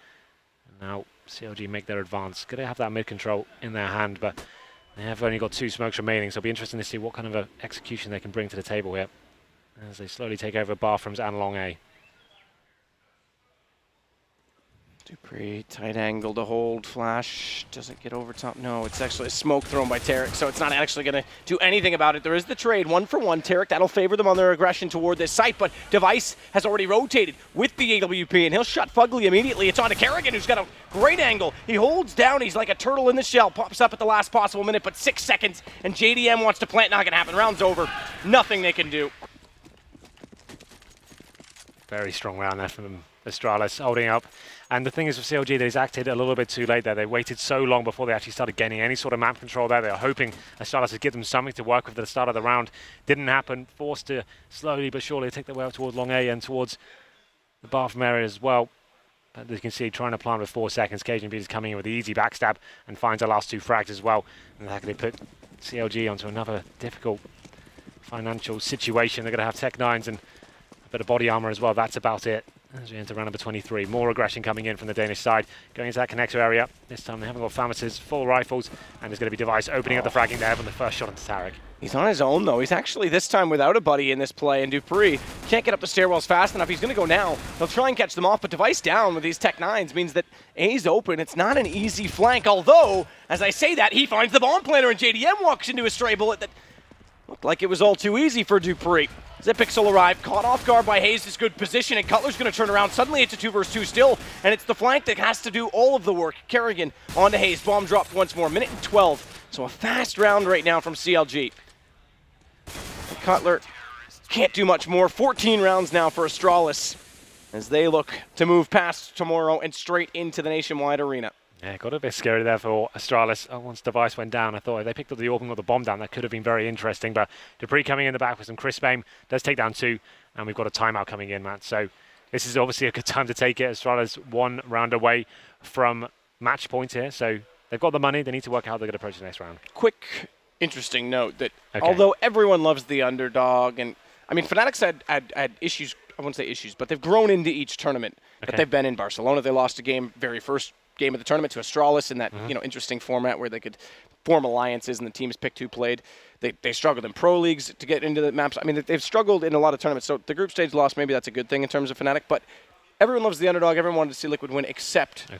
And now CLG make their advance. Going to have that mid control in their hand, but they have only got 2 smokes remaining, so it'll be interesting to see what kind of a execution they can bring to the table here as they slowly take over bathrooms and long A. dupreeh, tight angle to hold. Flash doesn't get over top. No, it's actually a smoke thrown by Tarik, so it's not actually going to do anything about it. There is the trade, 1 for 1. Tarik, that'll favor them on their aggression toward this site, but Device has already rotated with the AWP, and he'll shut Fugly immediately. It's on to Karrigan, who's got a great angle. He holds down. He's like a turtle in the shell. Pops up at the last possible minute, but 6 seconds, and JDM wants to plant. Not going to happen. Round's over. Nothing they can do. Very strong round there from Astralis, holding up. And the thing is with CLG, they've acted a little bit too late there. They waited so long before they actually started gaining any sort of map control there. They were hoping Astralis would give them something to work with at the start of the round. Didn't happen. Forced to slowly but surely take their way up towards long A and towards the bathroom area as well. But as you can see, trying to plant with 4 seconds. cajunB is coming in with the easy backstab and finds the last 2 frags as well. And that could put CLG onto another difficult financial situation. They're going to have Tech9s and a bit of body armor as well. That's about it. As we enter round number 23, more aggression coming in from the Danish side, going into that connector area. This time they haven't got Famis's, full rifles, and there's going to be Device opening up the fragging there from the first shot into Tarik. He's on his own, though. He's actually this time without a buddy in this play, and dupreeh can't get up the stairwells fast enough. He's going to go now. He'll try and catch them off, but Device down with these Tech9s means that A's open. It's not an easy flank, although, as I say that, he finds the bomb planter, and JDM walks into a stray bullet that Looked like it was all too easy for Dupree. Zipixel arrived, caught off guard by Hayes' good position, and Cutler's going to turn around. Suddenly it's a 2 versus 2 still, and it's the flank that has to do all of the work. Kerrigan onto Hayes, bomb dropped once more, minute and 12. So a fast round right now from CLG. And Cutler can't do much more. 14 rounds now for Astralis as they look to move past tomorrow and straight into the Nationwide Arena. Yeah, got a bit scary there for Astralis. Once Device went down, I thought if they picked up the AWP and got the bomb down, that could have been very interesting. But Dupree coming in the back with some crisp aim does take down 2, and we've got a timeout coming in, Matt. So this is obviously a good time to take it. Astralis 1 round away from match point here. So they've got the money. They need to work out how they're going to approach the next round. Quick, interesting note that although everyone loves the underdog, and I mean, Fnatic's had issues, I wouldn't say issues, but they've grown into each tournament that they've been in. Barcelona, they lost a game, very first game of the tournament to Astralis in that interesting format where they could form alliances and the teams picked who played. They struggled in pro leagues to get into the maps. I mean, they've struggled in a lot of tournaments. So the group stage loss, maybe that's a good thing in terms of Fnatic, but everyone loves the underdog. Everyone wanted to see Liquid win except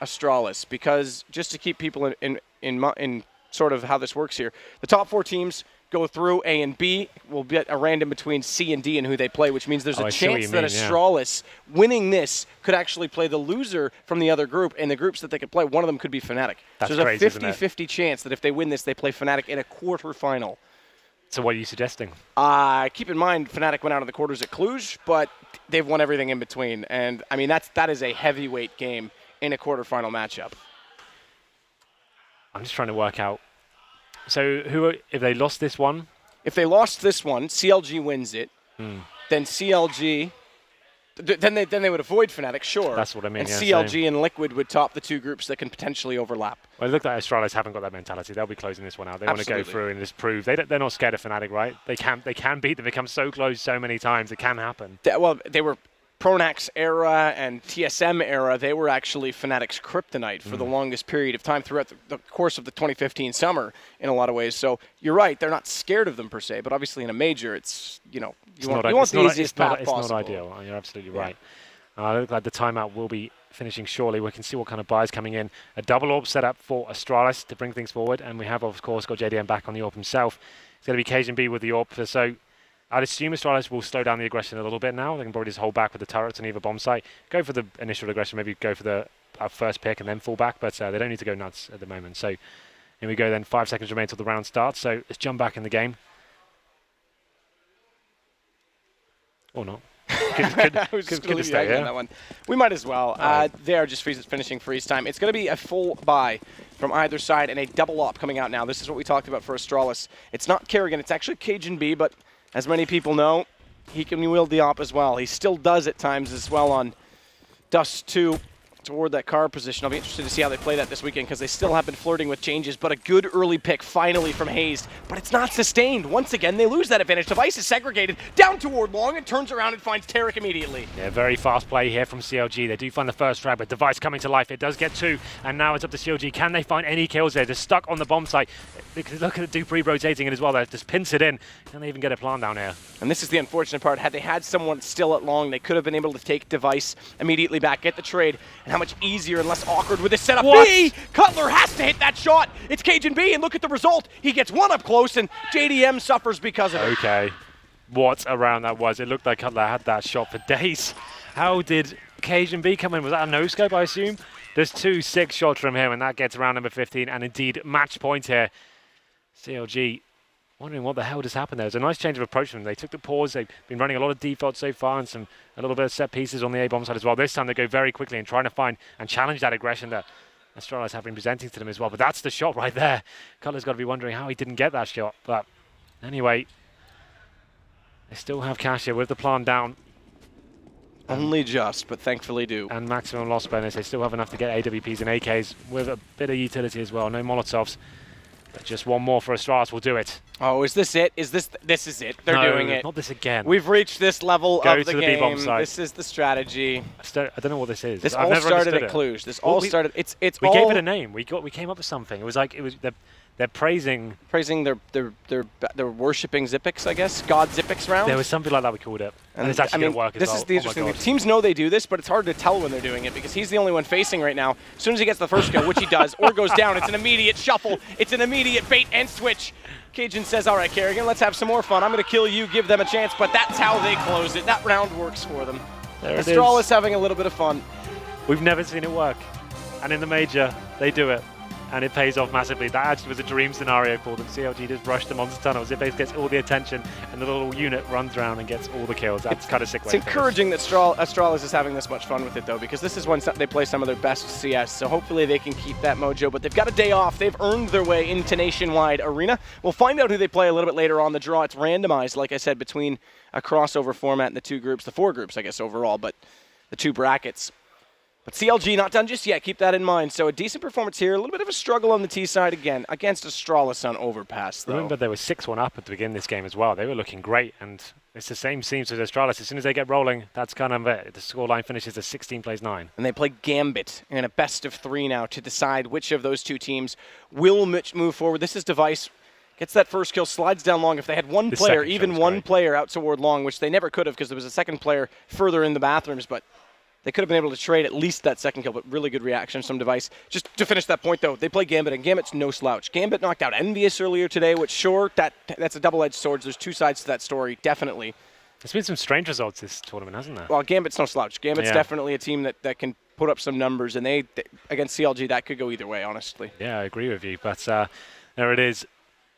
Astralis, because just to keep people in sort of how this works here, the top 4 teams go through A and B. We'll get a random between C and D and who they play, which means there's a chance that Astralis winning this could actually play the loser from the other group, and the groups that they could play, one of them could be Fnatic. That's so there's crazy, a 50-50 chance that if they win this, they play Fnatic in a quarterfinal. So what are you suggesting? Keep in mind, Fnatic went out of the quarters at Cluj, but they've won everything in between. And, I mean, that is a heavyweight game in a quarterfinal matchup. I'm just trying to work out. So if they lost this one? If they lost this one, CLG wins it. Then CLG, then they would avoid Fnatic, sure. That's what I mean. And CLG and Liquid would top the 2 groups that can potentially overlap. Well, it looked like Astralis haven't got that mentality. They'll be closing this one out. They want to go through and just prove they're not scared of Fnatic, right? They can beat them. They come so close so many times. It can happen. They were Pronax era and TSM era. They were actually Fnatic's kryptonite for the longest period of time throughout the course of the 2015 summer in a lot of ways. So you're right, they're not scared of them per se, but obviously in a major, it's, you want the easiest path possible. It's not ideal. You're absolutely right. It looks like the timeout will be finishing shortly. We can see what kind of buys coming in. A double AWP set up for Astralis to bring things forward, and we have, of course, got JDM back on the AWP himself. It's going to be Cajun with the AWP, so I'd assume Astralis will slow down the aggression a little bit now. They can probably just hold back with the turrets and either bomb site. Go for the initial aggression, maybe go for the first pick and then fall back, but they don't need to go nuts at the moment. So here we go then. 5 seconds remain until the round starts, so let's jump back in the game. Or not. Could stay on that one. We might as well. They are just finishing freeze time. It's going to be a full buy from either side and a double op coming out now. This is what we talked about for Astralis. It's not Kerrigan, it's actually Cajun B, but as many people know, he can wield the op as well. He still does at times as well on Dust 2 toward that car position. I'll be interested to see how they play that this weekend because they still have been flirting with changes, but a good early pick finally from Hayes, but it's not sustained. Once again, they lose that advantage. Device is segregated down toward long and turns around and finds Tarek immediately. Yeah, very fast play here from CLG. They do find the first frag, but Device coming to life. It does get 2, and now it's up to CLG. Can they find any kills there? They're stuck on the bomb site. Look at Dupree rotating it as well. They just pins it in. Can they even get a plant down here? And this is the unfortunate part. Had they had someone still at long, they could have been able to take Device immediately back, get the trade, and how much easier and less awkward with this setup be? Cutler has to hit that shot. It's Cajun B, and look at the result. He gets one up close, and JDM suffers because of it. Okay. What a round that was. It looked like Cutler had that shot for days. How did Cajun B come in? Was that a no-scope, I assume? There's 2 6 shots from him, and that gets round number 15, and indeed match point here. CLG wondering what the hell just happened there. It was a nice change of approach from them. They took the pause. They've been running a lot of default so far and a little bit of set pieces on the A-bomb side as well. This time they go very quickly and trying to find and challenge that aggression that Astralis have been presenting to them as well. But that's the shot right there. Cutler's got to be wondering how he didn't get that shot. But anyway, they still have cash here with the plant down. Only just, but thankfully do. And maximum loss bonus. They still have enough to get AWPs and AKs with a bit of utility as well. No Molotovs. But just one more for Astralis will do it. Oh, is this it? This is it? They're doing it. Not this again. We've reached this level of the game. B-bomb side. This is the strategy. I don't know what this is. This all started at Cluj. This all started. We gave it a name. We came up with something. It was like they're praising they're worshipping Xyp9x, I guess. God Xyp9x round. There was something like that we called it. And it's actually going to work as well. This is the interesting thing. Teams know they do this, but it's hard to tell when they're doing it because he's the only one facing right now. As soon as he gets the first kill, which he does, or goes down, it's an immediate shuffle. It's an immediate bait and switch. Cajun says, all right, Kerrigan, let's have some more fun. I'm going to kill you, give them a chance, but that's how they close it. That round works for them. There it Astralis is. having a little bit of fun. We've never seen it work. And in the major, they do it. And it pays off massively. That actually was a dream scenario for them. CLG just rushed them onto tunnels. It basically gets all the attention, and the little unit runs around and gets all the kills. That's kind of sick. It's encouraging that Astralis is having this much fun with it, though, because this is when they play some of their best CS, so hopefully they can keep that mojo. But they've got a day off. They've earned their way into Nationwide Arena. We'll find out who they play a little bit later on the draw. It's randomized, like I said, between a crossover format and the two groups, the four groups, I guess, overall, but the two brackets. But CLG not done just yet. Keep that in mind. So a decent performance here. A little bit of a struggle on the T side again against Astralis on Overpass, though. Remember, they were 6-1 up at the beginning of this game as well. They were looking great, and it's the same seams as Astralis. As soon as they get rolling, that's kind of it. The scoreline finishes as 16 plays 9. And they play Gambit in a best of 3 now to decide which of those two teams will move forward. This is Device. Gets that first kill, slides down long. If they had one player, even one player out toward long, which they never could have because there was a second player further in the bathrooms, but they could have been able to trade at least that second kill, but really good reaction from Device. Just to finish that point, though, they play Gambit, and Gambit's no slouch. Gambit knocked out Envious earlier today, which, sure, that's a double-edged sword. There's two sides to that story, definitely. There's been some strange results this tournament, hasn't there? Well, Gambit's no slouch. Gambit's definitely a team that can put up some numbers, and they against CLG, that could go either way, honestly. Yeah, I agree with you, but there it is.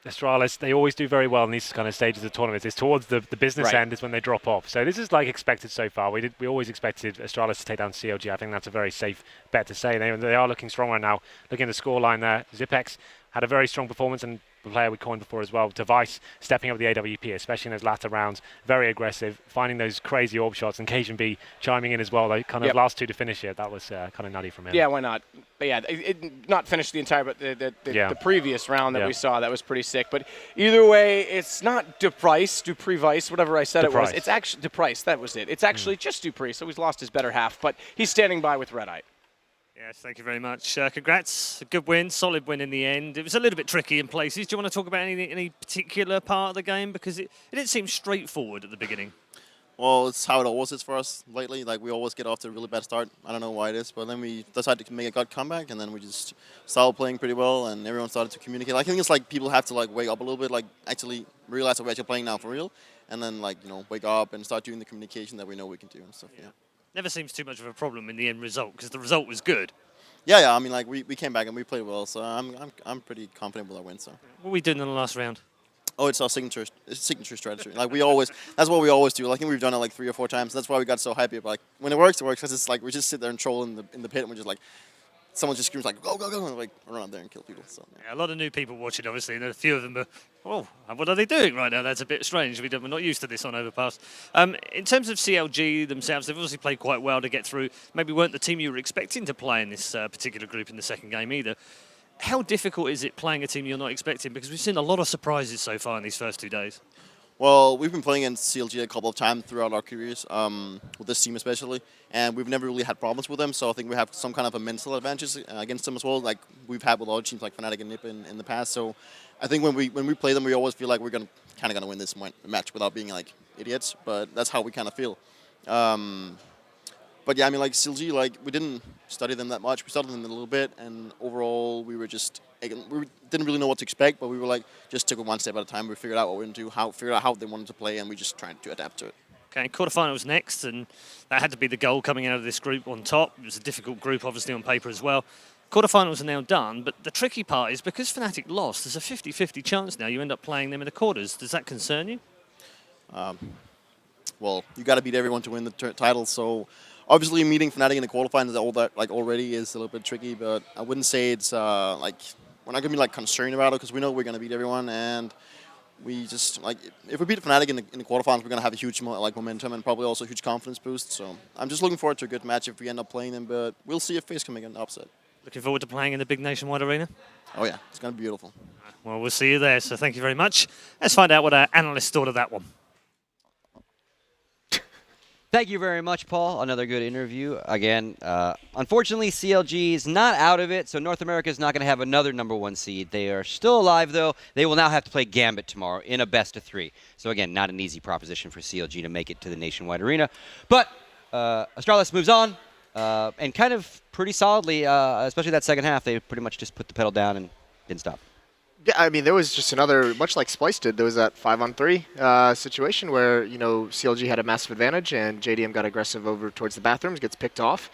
Astralis, they always do very well in these kind of stages of tournaments. It's towards the business end is when they drop off. So this is like expected so far. We always expected Astralis to take down CLG. I think that's a very safe bet to say. They are looking strong right now. Looking at the scoreline there, Zipex had a very strong performance, and the player we coined before as well, Device, stepping up the AWP, especially in those latter rounds, very aggressive, finding those crazy orb shots, and Cajun B chiming in as well. They kind of last two to finish it. That was kind of nutty from him. Yeah, why not? But yeah, it not finished the entire, but the previous round that we saw, that was pretty sick. But either way, it's not Duprice, whatever I said it was. It's actually Duprice, that was it. It's actually just Duprice, so he's lost his better half, but he's standing by with Red Eye. Yes, thank you very much. Congrats. A good win, solid win in the end. It was a little bit tricky in places. Do you want to talk about any particular part of the game? Because it didn't seem straightforward at the beginning. Well, it's how it always is for us lately. Like, we always get off to a really bad start. I don't know why it is, but then we decided to make a good comeback, and then we just started playing pretty well, and everyone started to communicate. I think it's like people have to like wake up a little bit, like actually realize that we're actually playing now for real, and then like, you know, wake up and start doing the communication that we know we can do and stuff. Yeah. Never seems too much of a problem in the end result because the result was good. Yeah. I mean, like we came back and we played well, so I'm pretty confident with our win. So. What were we doing in the last round? Oh, it's our signature strategy. Like that's what we always do. Like, I think we've done it like 3 or 4 times. That's why we got so happy. But like when it works, because it's like we just sit there and troll in the pit, and we're just like, someone just screams like, go, go, go, and like run out there and kill people. So yeah, a lot of new people watching, obviously, and a few of them are, oh, what are they doing right now? That's a bit strange. We're not used to this on Overpass. In terms of CLG themselves, they've obviously played quite well to get through. Maybe weren't the team you were expecting to play in this particular group in the second game either. How difficult is it playing a team you're not expecting? Because we've seen a lot of surprises so far in these first 2 days. Well, we've been playing against CLG a couple of times throughout our careers, with this team especially, and we've never really had problems with them, so I think we have some kind of a mental advantage against them as well, like we've had with other teams like Fnatic and NiP in the past. So I think when we play them, we always feel like we're kind of going to win this match without being like idiots, but that's how we kind of feel. But yeah, I mean, like CLG, like we didn't study them that much. We studied them a little bit, and overall, we didn't really know what to expect. But we were like, just took it one step at a time. We figured out what we wanted to do, figured out how they wanted to play, and we just tried to adapt to it. Okay, quarterfinals next, and that had to be the goal coming out of this group on top. It was a difficult group, obviously, on paper as well. Quarterfinals are now done, but the tricky part is because Fnatic lost, there's a 50-50 chance now you end up playing them in the quarters. Does that concern you? Well, you got to beat everyone to win the title, so obviously meeting Fnatic in the quarterfinals already is a little bit tricky, but I wouldn't say it's like we're not gonna be like concerned about it because we know we're gonna beat everyone, and we just like if we beat Fnatic in the quarterfinals, we're gonna have a huge momentum and probably also a huge confidence boost. So I'm just looking forward to a good match if we end up playing them, but we'll see if FaZe can make an upset. Looking forward to playing in the big Nationwide Arena? Oh yeah, it's gonna be beautiful. Well, we'll see you there. So thank you very much. Let's find out what our analysts thought of that one. Thank you very much, Paul. Another good interview. Again, unfortunately, CLG is not out of it, so North America is not going to have another #1 seed. They are still alive, though. They will now have to play Gambit tomorrow in a best-of-3. So, again, not an easy proposition for CLG to make it to the Nationwide Arena. But Astralis moves on, and kind of pretty solidly, especially that second half, they pretty much just put the pedal down and didn't stop. Yeah, I mean, there was just another, much like Splice did, there was that 5-on-3 situation where, CLG had a massive advantage and JDM got aggressive over towards the bathrooms, gets picked off.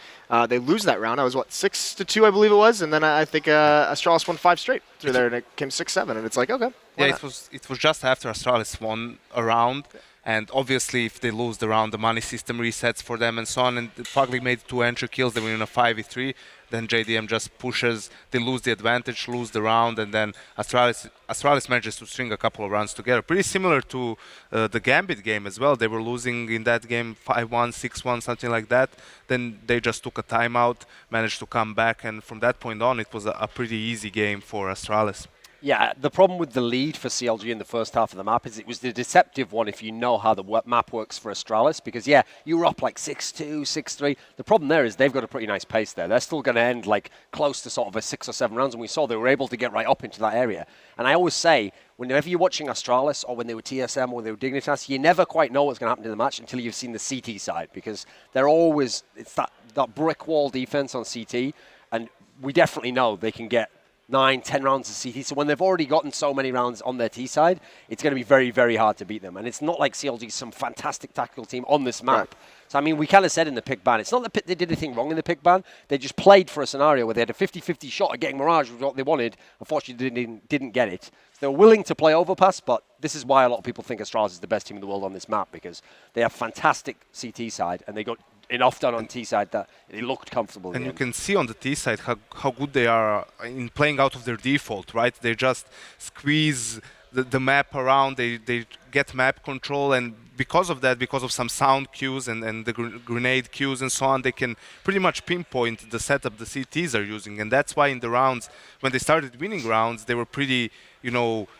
They lose that round. I was, 6-2, I believe it was, and then I think Astralis won 5 straight through there, and it came 6-7, and it's like, okay. Yeah, it was just after Astralis won a round, and obviously if they lose the round, the money system resets for them and so on. And Fugly made 2 entry kills, they win in a 5v3. Then JDM just pushes, they lose the advantage, lose the round, and then Astralis manages to string a couple of rounds together. Pretty similar to the Gambit game as well. They were losing in that game 5-1, 6-1, something like that. Then they just took a timeout, managed to come back, and from that point on, it was a pretty easy game for Astralis. Yeah, the problem with the lead for CLG in the first half of the map is it was the deceptive one if you know how the map works for Astralis, because yeah, you were up like 6-2, 6-3. The problem there is they've got a pretty nice pace there. They're still going to end like close to sort of a 6 or 7 rounds, and we saw they were able to get right up into that area. And I always say, whenever you're watching Astralis or when they were TSM or they were Dignitas, you never quite know what's going to happen in the match until you've seen the CT side, because they're always, it's that brick wall defense on CT, and we definitely know they can get 9-10 rounds of CT. So when they've already gotten so many rounds on their T side, it's going to be very, very hard to beat them. And it's not like CLG is some fantastic tactical team on this map. Right. So, I mean, we kind of said in the pick ban, it's not that they did anything wrong in the pick ban. They just played for a scenario where they had a 50-50 shot at getting Mirage, was what they wanted. Unfortunately, they didn't get it. So they were willing to play Overpass, but this is why a lot of people think Astralis is the best team in the world on this map, because they have fantastic CT side, and they got enough done on T side that they looked comfortable. And you can see on the T side how good they are in playing out of their default, right? They just squeeze the map around, they get map control, and because of that, because of some sound cues and the grenade cues and so on, they can pretty much pinpoint the setup the CTs are using. And that's why in the rounds, when they started winning rounds, they were pretty,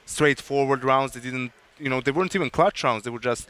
straightforward rounds. They didn't, they weren't even clutch rounds. They were just